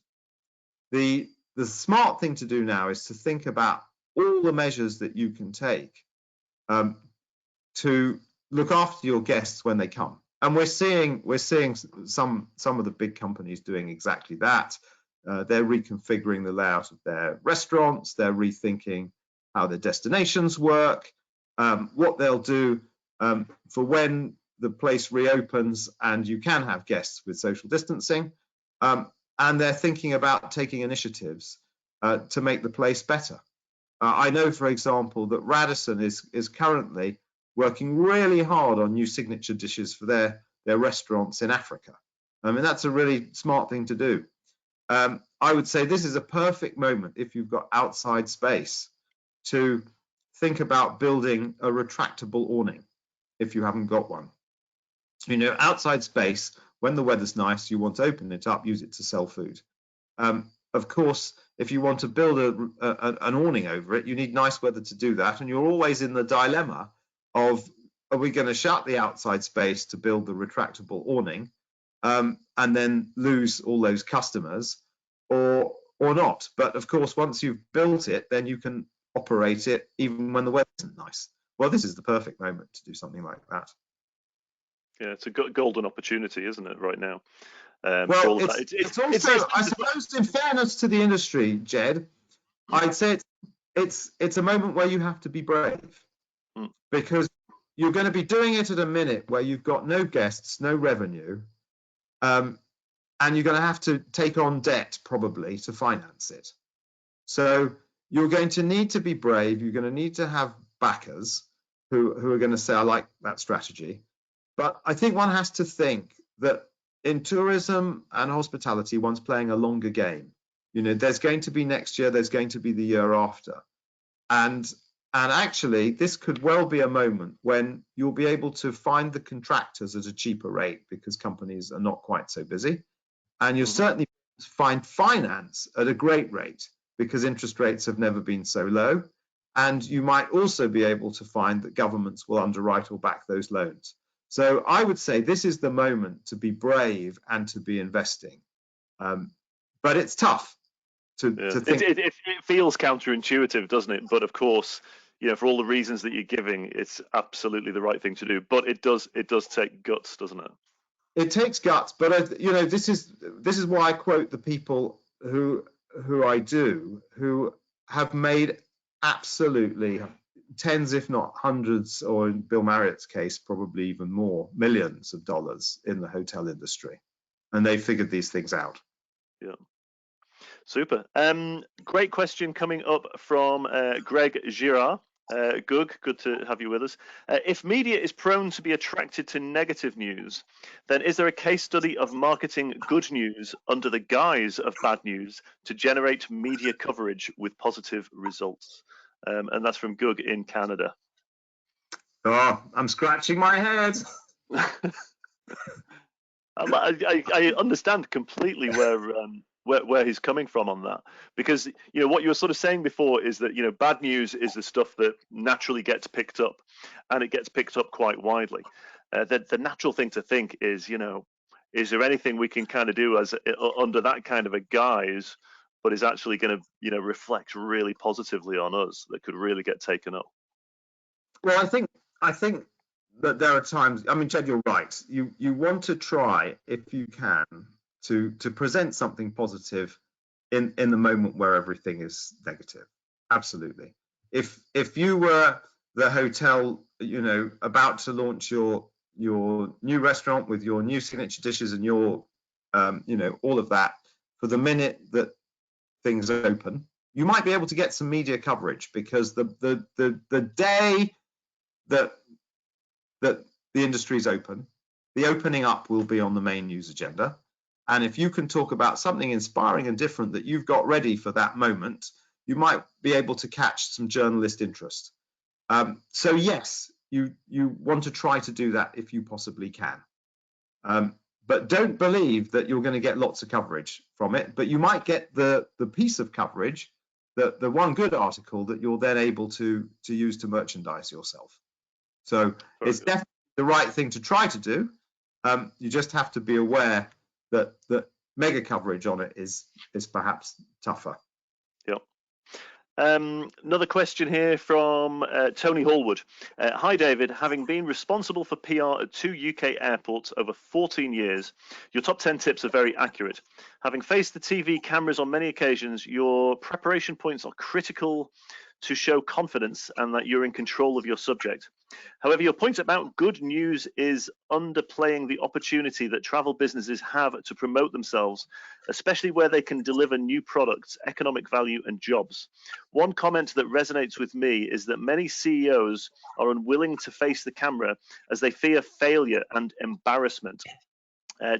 The smart thing to do now is to think about all the measures that you can take to look after your guests when they come. And we're seeing some of the big companies doing exactly that. They're reconfiguring the layout of their restaurants. They're rethinking how their destinations work, what they'll do for when the place reopens and you can have guests with social distancing. And they're thinking about taking initiatives to make the place better. I know, for example, that Radisson is currently working really hard on new signature dishes for their restaurants in Africa. I mean, that's a really smart thing to do. I would say this is a perfect moment, if you've got outside space, to think about building a retractable awning if you haven't got one. You know, outside space, when the weather's nice, you want to open it up, use it to sell food. Of course, if you want to build an awning over it, you need nice weather to do that. And you're always in the dilemma of, are we going to shut the outside space to build the retractable awning and then lose all those customers, or not? But of course, once you've built it, then you can operate it even when the weather isn't nice. Well, this is the perfect moment to do something like that. Yeah, it's a golden opportunity, isn't it, right now? Well, it's also, I suppose, in fairness to the industry, Jed, I'd say it's a moment where you have to be brave, because you're going to be doing it at a minute where you've got no guests, no revenue, and you're going to have to take on debt probably to finance it. So you're going to need to be brave. You're going to need to have backers who are going to say, I like that strategy. But I think one has to think that in tourism and hospitality, one's playing a longer game. You know, there's going to be next year, there's going to be the year after. And actually, this could well be a moment when you'll be able to find the contractors at a cheaper rate because companies are not quite so busy. And you'll certainly find finance at a great rate because interest rates have never been so low. And you might also be able to find that governments will underwrite or back those loans. So I would say this is the moment to be brave and to be investing. But it's tough to think. It feels counterintuitive, doesn't it? But of course, you know, for all the reasons that you're giving, it's absolutely the right thing to do. But it does take guts, doesn't it? It takes guts, but you know, this is why I quote the people who I do, who have made absolutely tens, if not hundreds, or in Bill Marriott's case, probably even more, millions of dollars in the hotel industry. And they figured these things out. Yeah. Super. Great question coming up from Greg Girard. Good to have you with us. If media is prone to be attracted to negative news, then is there a case study of marketing good news under the guise of bad news to generate media coverage with positive results? And that's from Gug in Canada. Oh, I'm scratching my head. I understand completely where he's coming from on that, because what you were sort of saying before is that bad news is the stuff that naturally gets picked up, and it gets picked up quite widely. The natural thing to think is is there anything we can kind of do as under that kind of a guise, but is actually going to reflect really positively on us, that could really get taken up? Well, I think that there are times, I mean, Jed, you're right. You want to try, if you can, to present something positive in the moment where everything is negative. Absolutely. If you were the hotel, about to launch your new restaurant with your new signature dishes and your all of that, for the minute that things open, you might be able to get some media coverage, because the day that the industry is open, the opening up will be on the main news agenda. And if you can talk about something inspiring and different that you've got ready for that moment, you might be able to catch some journalist interest. So yes, you want to try to do that if you possibly can. But don't believe that you're going to get lots of coverage from it. But you might get the piece of coverage, the one good article that you're then able to use to merchandise yourself. So it's definitely the right thing to try to do. You just have to be aware that mega coverage on it is perhaps tougher. Yep. Another question here from Tony Hallwood. Hi, David. Having been responsible for PR at 2 UK airports over 14 years, your top 10 tips are very accurate. Having faced the TV cameras on many occasions, your preparation points are critical to show confidence and that you're in control of your subject. However, your point about good news is underplaying the opportunity that travel businesses have to promote themselves, especially where they can deliver new products, economic value, and jobs. One comment that resonates with me is that many CEOs are unwilling to face the camera as they fear failure and embarrassment.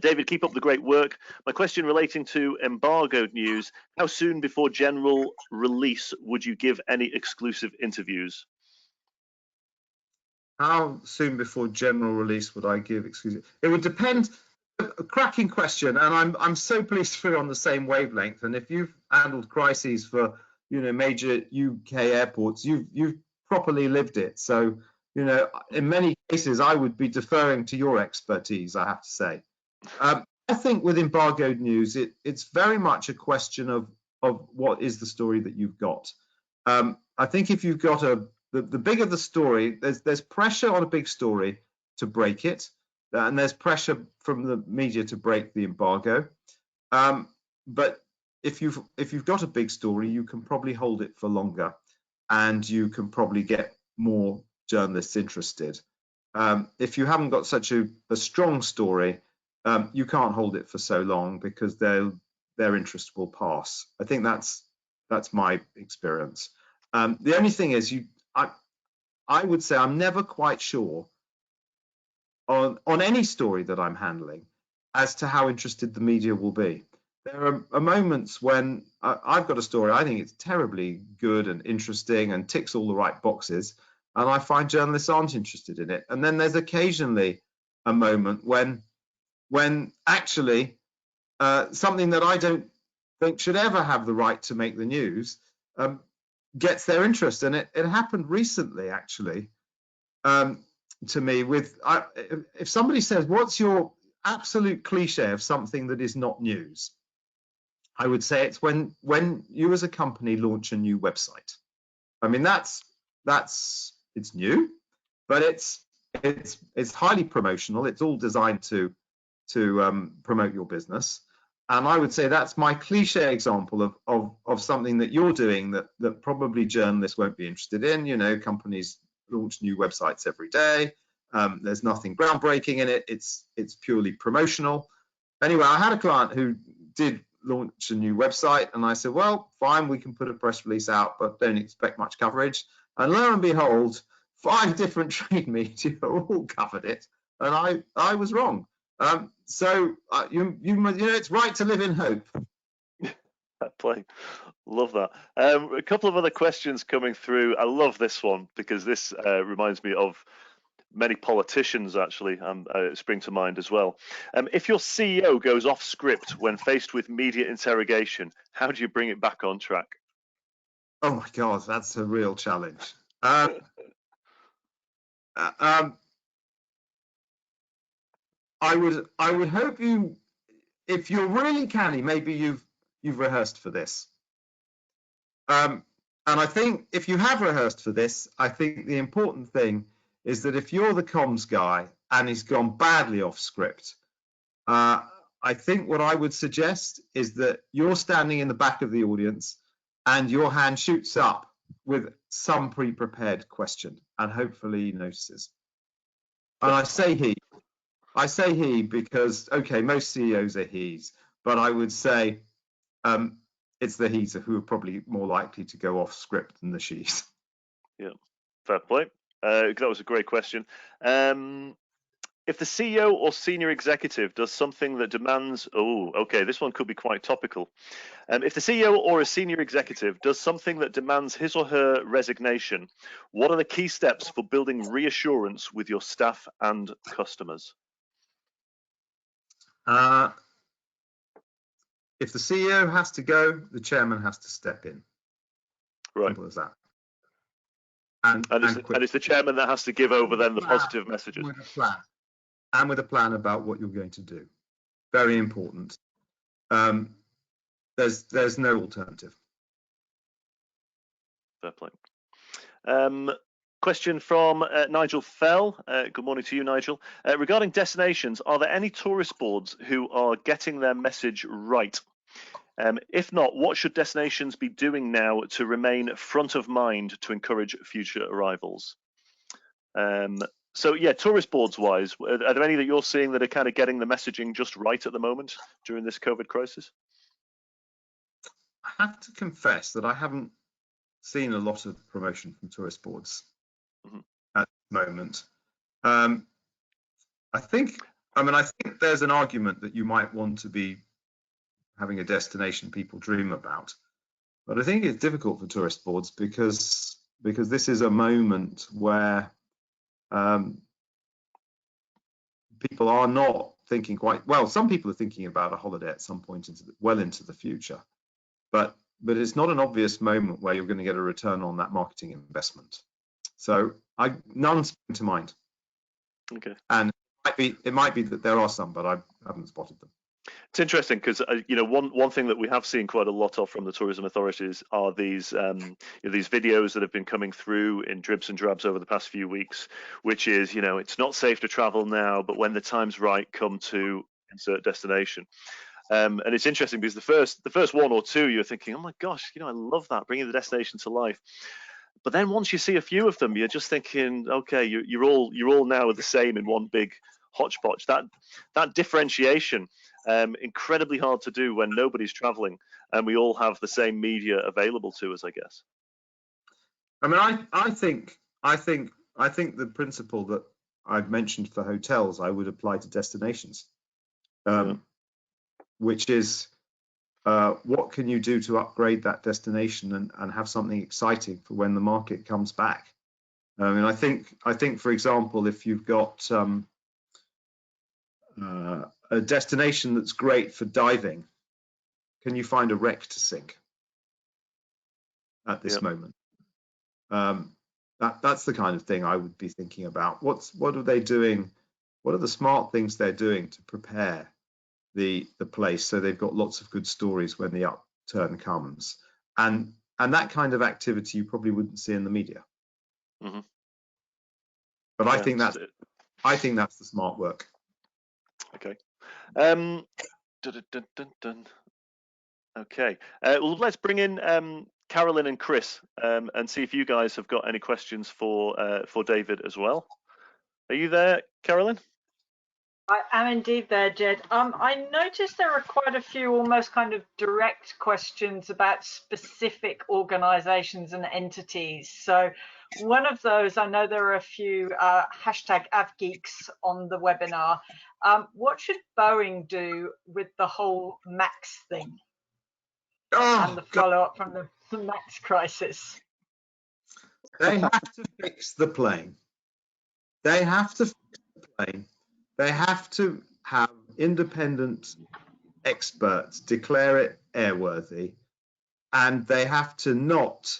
David, keep up the great work. My question relating to embargoed news: how soon before general release would you give any exclusive interviews? How soon before general release would I give exclusive? It would depend. A cracking question, and I'm so pleased we're on the same wavelength. And if you've handled crises for major UK airports, you've properly lived it. So in many cases, I would be deferring to your expertise, I have to say. I think with embargoed news, it's very much a question of what is the story that you've got. I think if you've got the bigger the story, there's pressure on a big story to break it, and there's pressure from the media to break the embargo. But if you've got a big story, you can probably hold it for longer, and you can probably get more journalists interested. If you haven't got such a strong story, you can't hold it for so long, because their interest will pass. I think that's my experience. The only thing is, I would say I'm never quite sure on any story that I'm handling as to how interested the media will be. There are moments when I've got a story, I think it's terribly good and interesting and ticks all the right boxes, and I find journalists aren't interested in it. And then there's occasionally a moment when actually something that I don't think should ever have the right to make the news gets their interest. And it happened recently, actually, to me. If somebody says, what's your absolute cliche of something that is not news? I would say it's when you as a company launch a new website. I mean, it's new, but it's highly promotional. It's all designed to promote your business. And I would say that's my cliche example of something that you're doing that probably journalists won't be interested in. Companies launch new websites every day. There's nothing groundbreaking in it. It's purely promotional. Anyway, I had a client who did launch a new website. And I said, well, fine, we can put a press release out, but don't expect much coverage. And lo and behold, 5 different trade media all covered it, and I was wrong. So you know, it's right to live in hope. Play. Love that. A couple of other questions coming through. I love this one because this reminds me of many politicians actually spring to mind as well. If your CEO goes off script when faced with media interrogation, how do you bring it back on track? Oh my God, that's a real challenge. I would hope you, if you're really canny, maybe you've rehearsed for this. And I think if you have rehearsed for this, I think the important thing is that if you're the comms guy and he's gone badly off script, I think what I would suggest is that you're standing in the back of the audience and your hand shoots up with some pre-prepared question, and hopefully he notices. And I say he because, okay, most CEOs are he's, but I would say it's the he's who are probably more likely to go off script than the she's. Yeah, fair play. That was a great question. If the CEO or senior executive does something that demands, this one could be quite topical. If the CEO or a senior executive does something that demands his or her resignation, what are the key steps for building reassurance with your staff and customers? If the CEO has to go, the chairman has to step in. Right. Simple as that. And it's the chairman that has to give over then the positive messages. With a plan. And with a plan about what you're going to do. Very important. There's no alternative. Fair play. Question from Nigel Fell. Good morning to you, Nigel. Regarding destinations, are there any tourist boards who are getting their message right? If not, what should destinations be doing now to remain front of mind to encourage future arrivals? So yeah, tourist boards wise, are there any that you're seeing that are kind of getting the messaging just right at the moment during this COVID crisis? I have to confess that I haven't seen a lot of promotion from tourist boards at the moment. I think there's an argument that you might want to be having a destination people dream about, but I think it's difficult for tourist boards because this is a moment where people are not thinking quite well. Some people are thinking about a holiday at some point well into the future, but it's not an obvious moment where you're going to get a return on that marketing investment. So none spring to mind. Okay. And it might be that there are some, but I haven't spotted them. It's interesting because one thing that we have seen quite a lot of from the tourism authorities are these these videos that have been coming through in dribs and drabs over the past few weeks, which is it's not safe to travel now, but when the time's right, come to insert destination. And it's interesting because the first one or two you're thinking, oh my gosh, I love that, bringing the destination to life. But then once you see a few of them, you're just thinking, okay, you're all now the same in one big hodgepodge. That differentiation. Incredibly hard to do when nobody's traveling and we all have the same media available to us, I guess. I mean, I think the principle that I've mentioned for hotels, I would apply to destinations, which is what can you do to upgrade that destination and have something exciting for when the market comes back? I mean, I think, for example, if you've got a destination that's great for diving, can you find a wreck to sink at this moment? That's the kind of thing I would be thinking about. What are they doing? What are the smart things they're doing to prepare the place so they've got lots of good stories when the upturn comes? And that kind of activity you probably wouldn't see in the media. Mm-hmm. But I think that's the smart work. Okay. Okay. Well, let's bring in Carolyn and Chris and see if you guys have got any questions for David as well. Are you there, Carolyn? I am indeed there, Jed. I noticed there are quite a few almost kind of direct questions about specific organizations and entities. So one of those, I know there are a few hashtag AvGeeks on the webinar. What should Boeing do with the whole MAX thing and the follow-up from the MAX crisis? They have to fix the plane. They have to fix the plane. They have to have independent experts declare it airworthy, and they have to not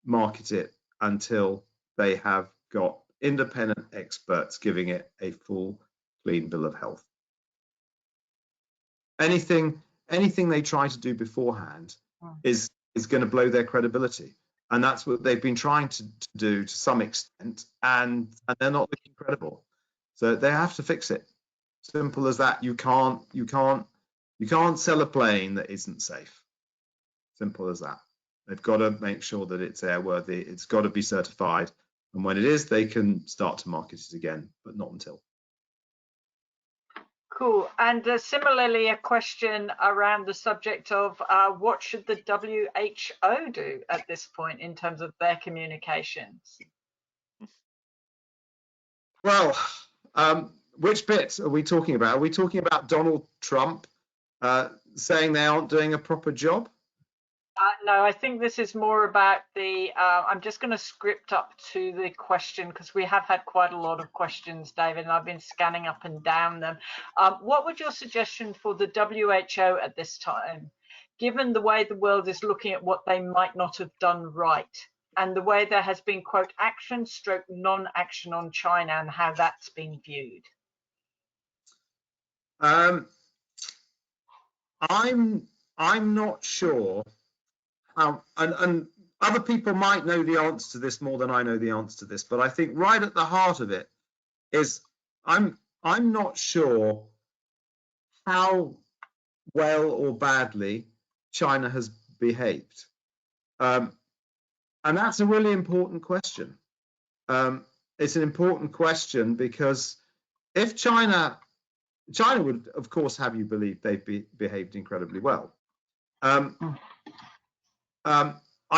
market it until they have got independent experts giving it a full, clean bill of health. Anything they try to do beforehand is going to blow their credibility. And that's what they've been trying to do to some extent, and they're not looking credible. So they have to fix it. Simple as that. You can't sell a plane that isn't safe. Simple as that. They've got to make sure that it's airworthy. It's got to be certified. And when it is, they can start to market it again, but not until. Cool. And similarly, a question around the subject of what should the WHO do at this point in terms of their communications? Well, which bit are we talking about? Are we talking about Donald Trump saying they aren't doing a proper job? No, I think this is more about the, I'm just going to script up to the question because we have had quite a lot of questions, David, and I've been scanning up and down them. What would your suggestion for the WHO at this time, given the way the world is looking at what they might not have done right, and the way there has been, quote, action stroke non-action on China and how that's been viewed? I'm not sure how, and other people might know the answer to this more than I know the answer to this, but I think right at the heart of it is I'm not sure how well or badly China has behaved. And that's a really important question. It's an important question because if China would, of course, have you believe they've behaved incredibly well. I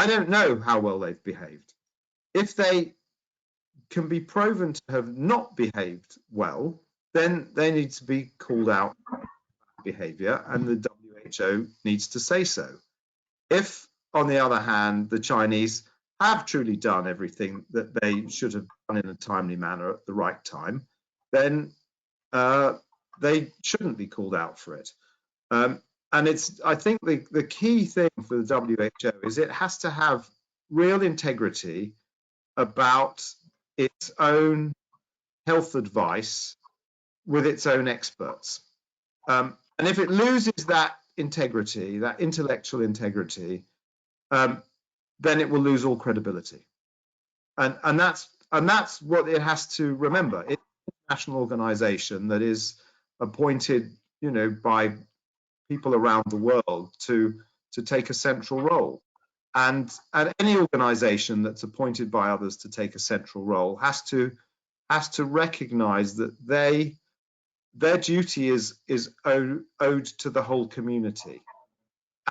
don't know how well they've behaved. If they can be proven to have not behaved well, then they need to be called out for behavior, and the WHO needs to say so. If, on the other hand, the Chinese have truly done everything that they should have done in a timely manner at the right time, then they shouldn't be called out for it. And I think the key thing for the WHO is it has to have real integrity about its own health advice with its own experts. And if it loses that integrity, that intellectual integrity, then it will lose all credibility. And that's what it has to remember. It's an international organization that is appointed, by people around the world to take a central role. And any organization that's appointed by others to take a central role has to recognize that their duty is owed to the whole community.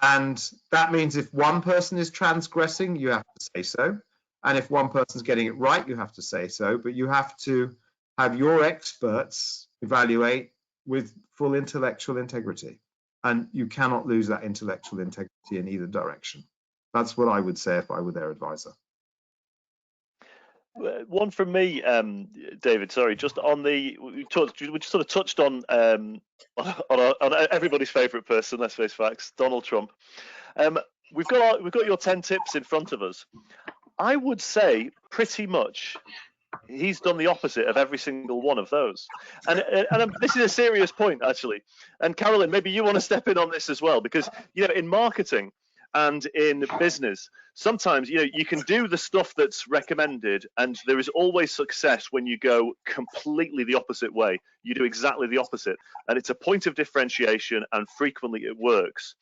And that means if one person is transgressing, you have to say so. And if one person's getting it right, you have to say so. But you have to have your experts evaluate with full intellectual integrity. And you cannot lose that intellectual integrity in either direction. That's what I would say if I were their advisor. One from me, David. Sorry, just on we just sort of touched on everybody's favourite person. Let's face facts, Donald Trump. We've got your 10 tips in front of us. I would say pretty much he's done the opposite of every single one of those. And this is a serious point, actually. And Carolyn, maybe you want to step in on this as well, because in marketing and in business, sometimes you can do the stuff that's recommended, and there is always success when you go completely the opposite way. You do exactly the opposite, and it's a point of differentiation, and frequently it works.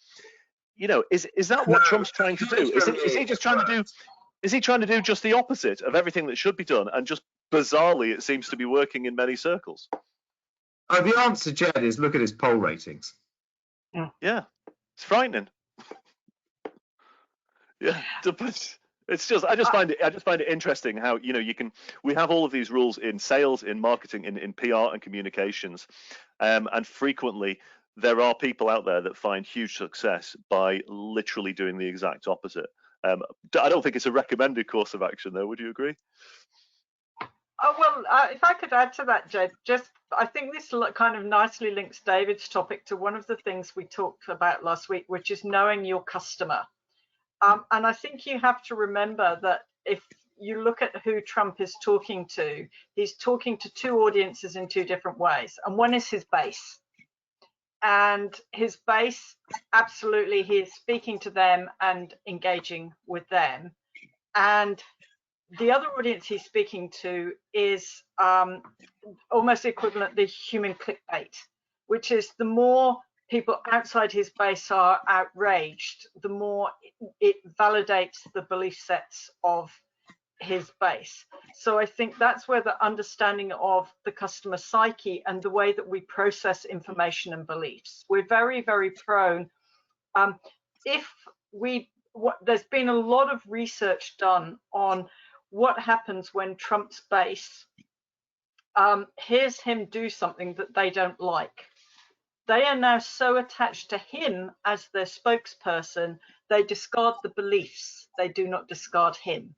Is that what Trump's trying to do? Is he just trying to do? Is he trying to do just the opposite of everything that should be done, and just bizarrely it seems to be working in many circles? The answer, Jed, is look at his poll ratings. Yeah, it's frightening. Yeah, it's just I just find it interesting how we have all of these rules in sales, in marketing, in PR and communications, and frequently there are people out there that find huge success by literally doing the exact opposite. I don't think it's a recommended course of action, though. Would you agree? Oh, well, if I could add to that, Jed, I think this kind of nicely links David's topic to one of the things we talked about last week, which is knowing your customer. And I think you have to remember that if you look at who Trump is talking to, he's talking to two audiences in two different ways. And one is his base. And his base, absolutely, he is speaking to them and engaging with them. And the other audience he's speaking to is almost equivalent to human clickbait, which is the more people outside his base are outraged, the more it validates the belief sets of his base. So I think that's where the understanding of the customer psyche and the way that we process information and beliefs. We're very, very prone. There's been a lot of research done on what happens when Trump's base hears him do something that they don't like. They are now so attached to him as their spokesperson, they discard the beliefs. They do not discard him.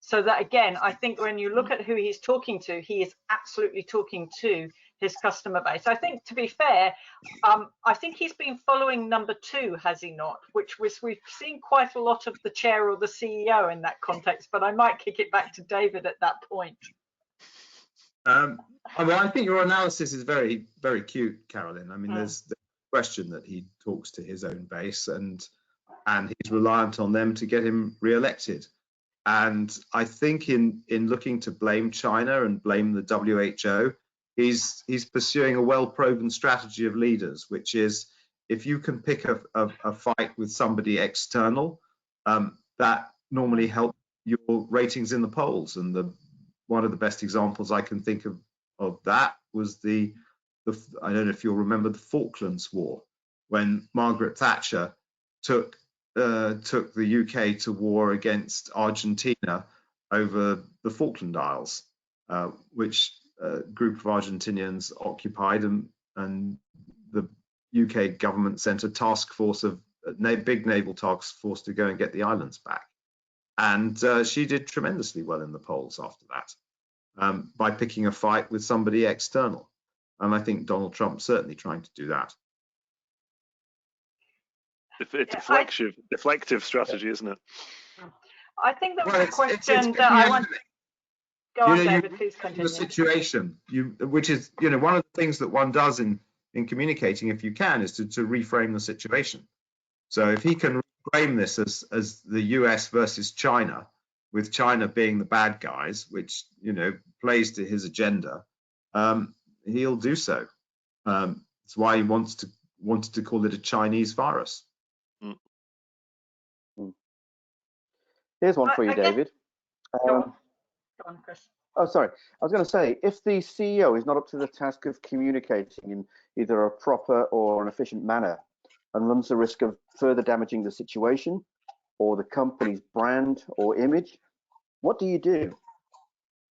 So that, again, I think when you look at who he's talking to, he is absolutely talking to his customer base. I think, to be fair, I think he's been following number two, has he not? We've seen quite a lot of the chair or the CEO in that context, but I might kick it back to David at that point. I think your analysis is very, very cute, Carolyn. I mean, there's the question that he talks to his own base and he's reliant on them to get him re-elected. And I think in looking to blame China and blame the WHO, he's pursuing a well-proven strategy of leaders, which is if you can pick a fight with somebody external, that normally helps your ratings in the polls. And one of the best examples I can think of that was I don't know if you'll remember the Falklands War, when Margaret Thatcher took the UK to war against Argentina over the Falkland Isles, which a group of Argentinians occupied, and the UK government sent a task force big naval task force to go and get the islands back. And she did tremendously well in the polls after that, by picking a fight with somebody external. And I think Donald Trump's certainly trying to do that. Deflective strategy, isn't it? I think there was a question that I want. Go on, David, please continue. The situation, which is, one of the things that one does in communicating, if you can, is to reframe the situation. So if he can reframe this as the US versus China, with China being the bad guys, which plays to his agenda, he'll do so. That's why he wanted to call it a Chinese virus. Here's one for you, David. Go on, Chris. Oh, sorry. I was going to say, if the CEO is not up to the task of communicating in either a proper or an efficient manner and runs the risk of further damaging the situation or the company's brand or image, what do you do?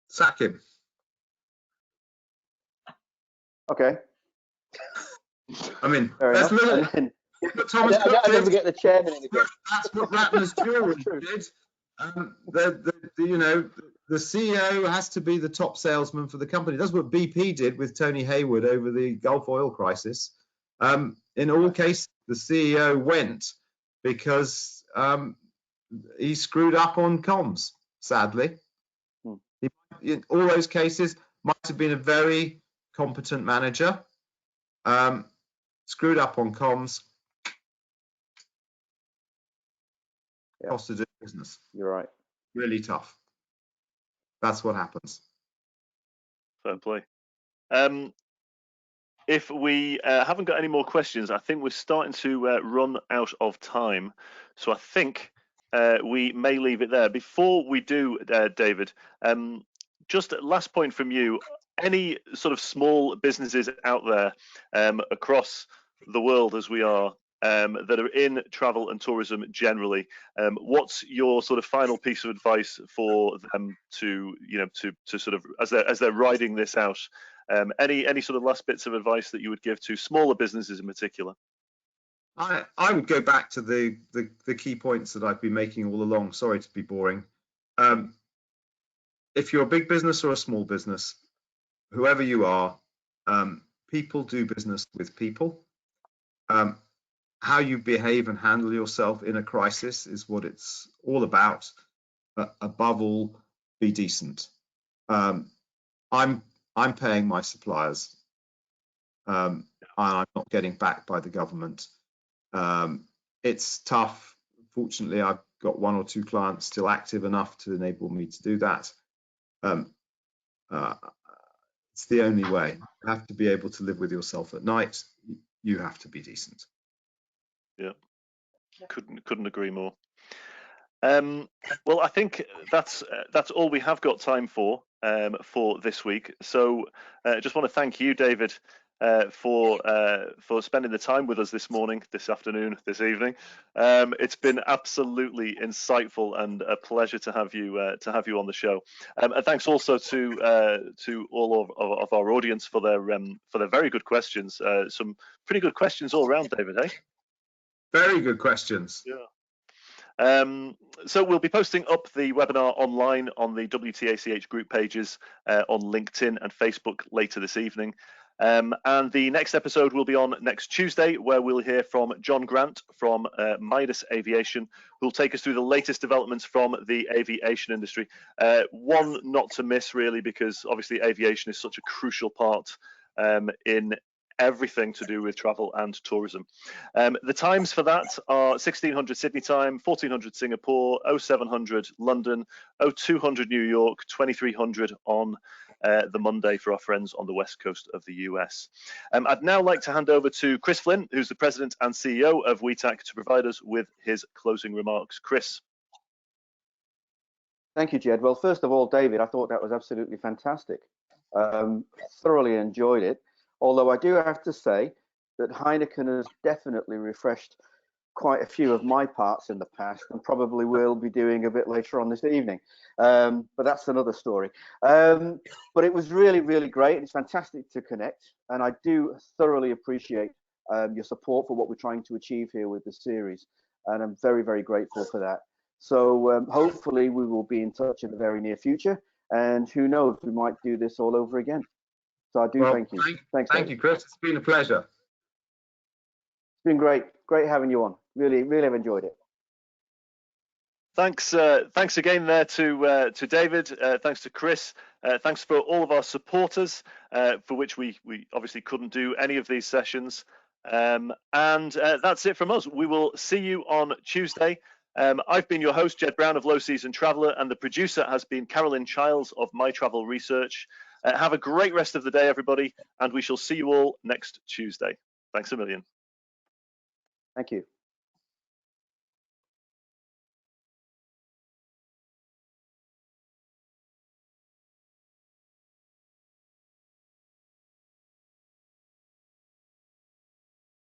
Sack him. Okay. I mean, let's look at Thomas Cook. I never get the chairman in again. That's what Ratner's jury did. The CEO has to be the top salesman for the company. That's what BP did with Tony Hayward over the Gulf oil crisis. In all cases, the CEO went because he screwed up on comms, sadly. In all those cases, might have been a very competent manager, screwed up on comms, cost of doing business. You're right. Really tough. That's what happens. Fair play. If we haven't got any more questions, I think we're starting to run out of time. So I think we may leave it there. Before we do, David, just last point from you. any sort of small businesses out there across the world, as we are, that are in travel and tourism generally, what's your sort of final piece of advice for them to, to sort of, as they're riding this out? Any sort of last bits of advice that you would give to smaller businesses in particular? I would go back to the key points that I've been making all along. Sorry to be boring. If you're a big business or a small business, whoever you are, people do business with people. How you behave and handle yourself in a crisis is what it's all about. Above all, be decent. I'm paying my suppliers. I'm not getting backed by the government. It's tough. Fortunately, I've got 1 or 2 clients still active enough to enable me to do that. It's the only way. You have to be able to live with yourself at night. You have to be decent. Yeah, couldn't agree more. Well, I think that's all we have got time for this week. So I just want to thank you, David, for spending the time with us this morning, this afternoon, this evening. It's been absolutely insightful and a pleasure to have you on the show. And thanks also to all of our audience for their very good questions. Some pretty good questions all around, David. Eh? Very good questions. Yeah. So we'll be posting up the webinar online on the WTACH group pages on LinkedIn and Facebook later this evening. And the next episode will be on next Tuesday, where we'll hear from John Grant from Midas Aviation, who will take us through the latest developments from the aviation industry. One not to miss, really, because obviously aviation is such a crucial part in everything to do with travel and tourism. The times for that are 1600 Sydney time, 1400 Singapore, 0700 London, 0200 New York, 2300 on the Monday for our friends on the west coast of the US. I'd now like to hand over to Chris Flynn, who's the president and CEO of WETAC, to provide us with his closing remarks. Chris. Thank you, Jed. Well, first of all, David, I thought that was absolutely fantastic. Thoroughly enjoyed it. Although I do have to say that Heineken has definitely refreshed quite a few of my parts in the past, and probably will be doing a bit later on this evening. But that's another story. But it was really, really great. It's fantastic to connect, and I do thoroughly appreciate your support for what we're trying to achieve here with the series, and I'm very, very grateful for that. So hopefully we will be in touch in the very near future, and who knows, we might do this all over again. So I do thank you. Thank you, Chris. It's been a pleasure. It's been great having you on. Really, really have enjoyed it. Thanks again there to David. Thanks to Chris. Thanks for all of our supporters, for which we obviously couldn't do any of these sessions. And that's it from us. We will see you on Tuesday. I've been your host, Jed Brown of Low Season Traveller, and the producer has been Carolyn Childs of My Travel Research. Have a great rest of the day, everybody, and we shall see you all next Tuesday. Thanks a million. Thank you.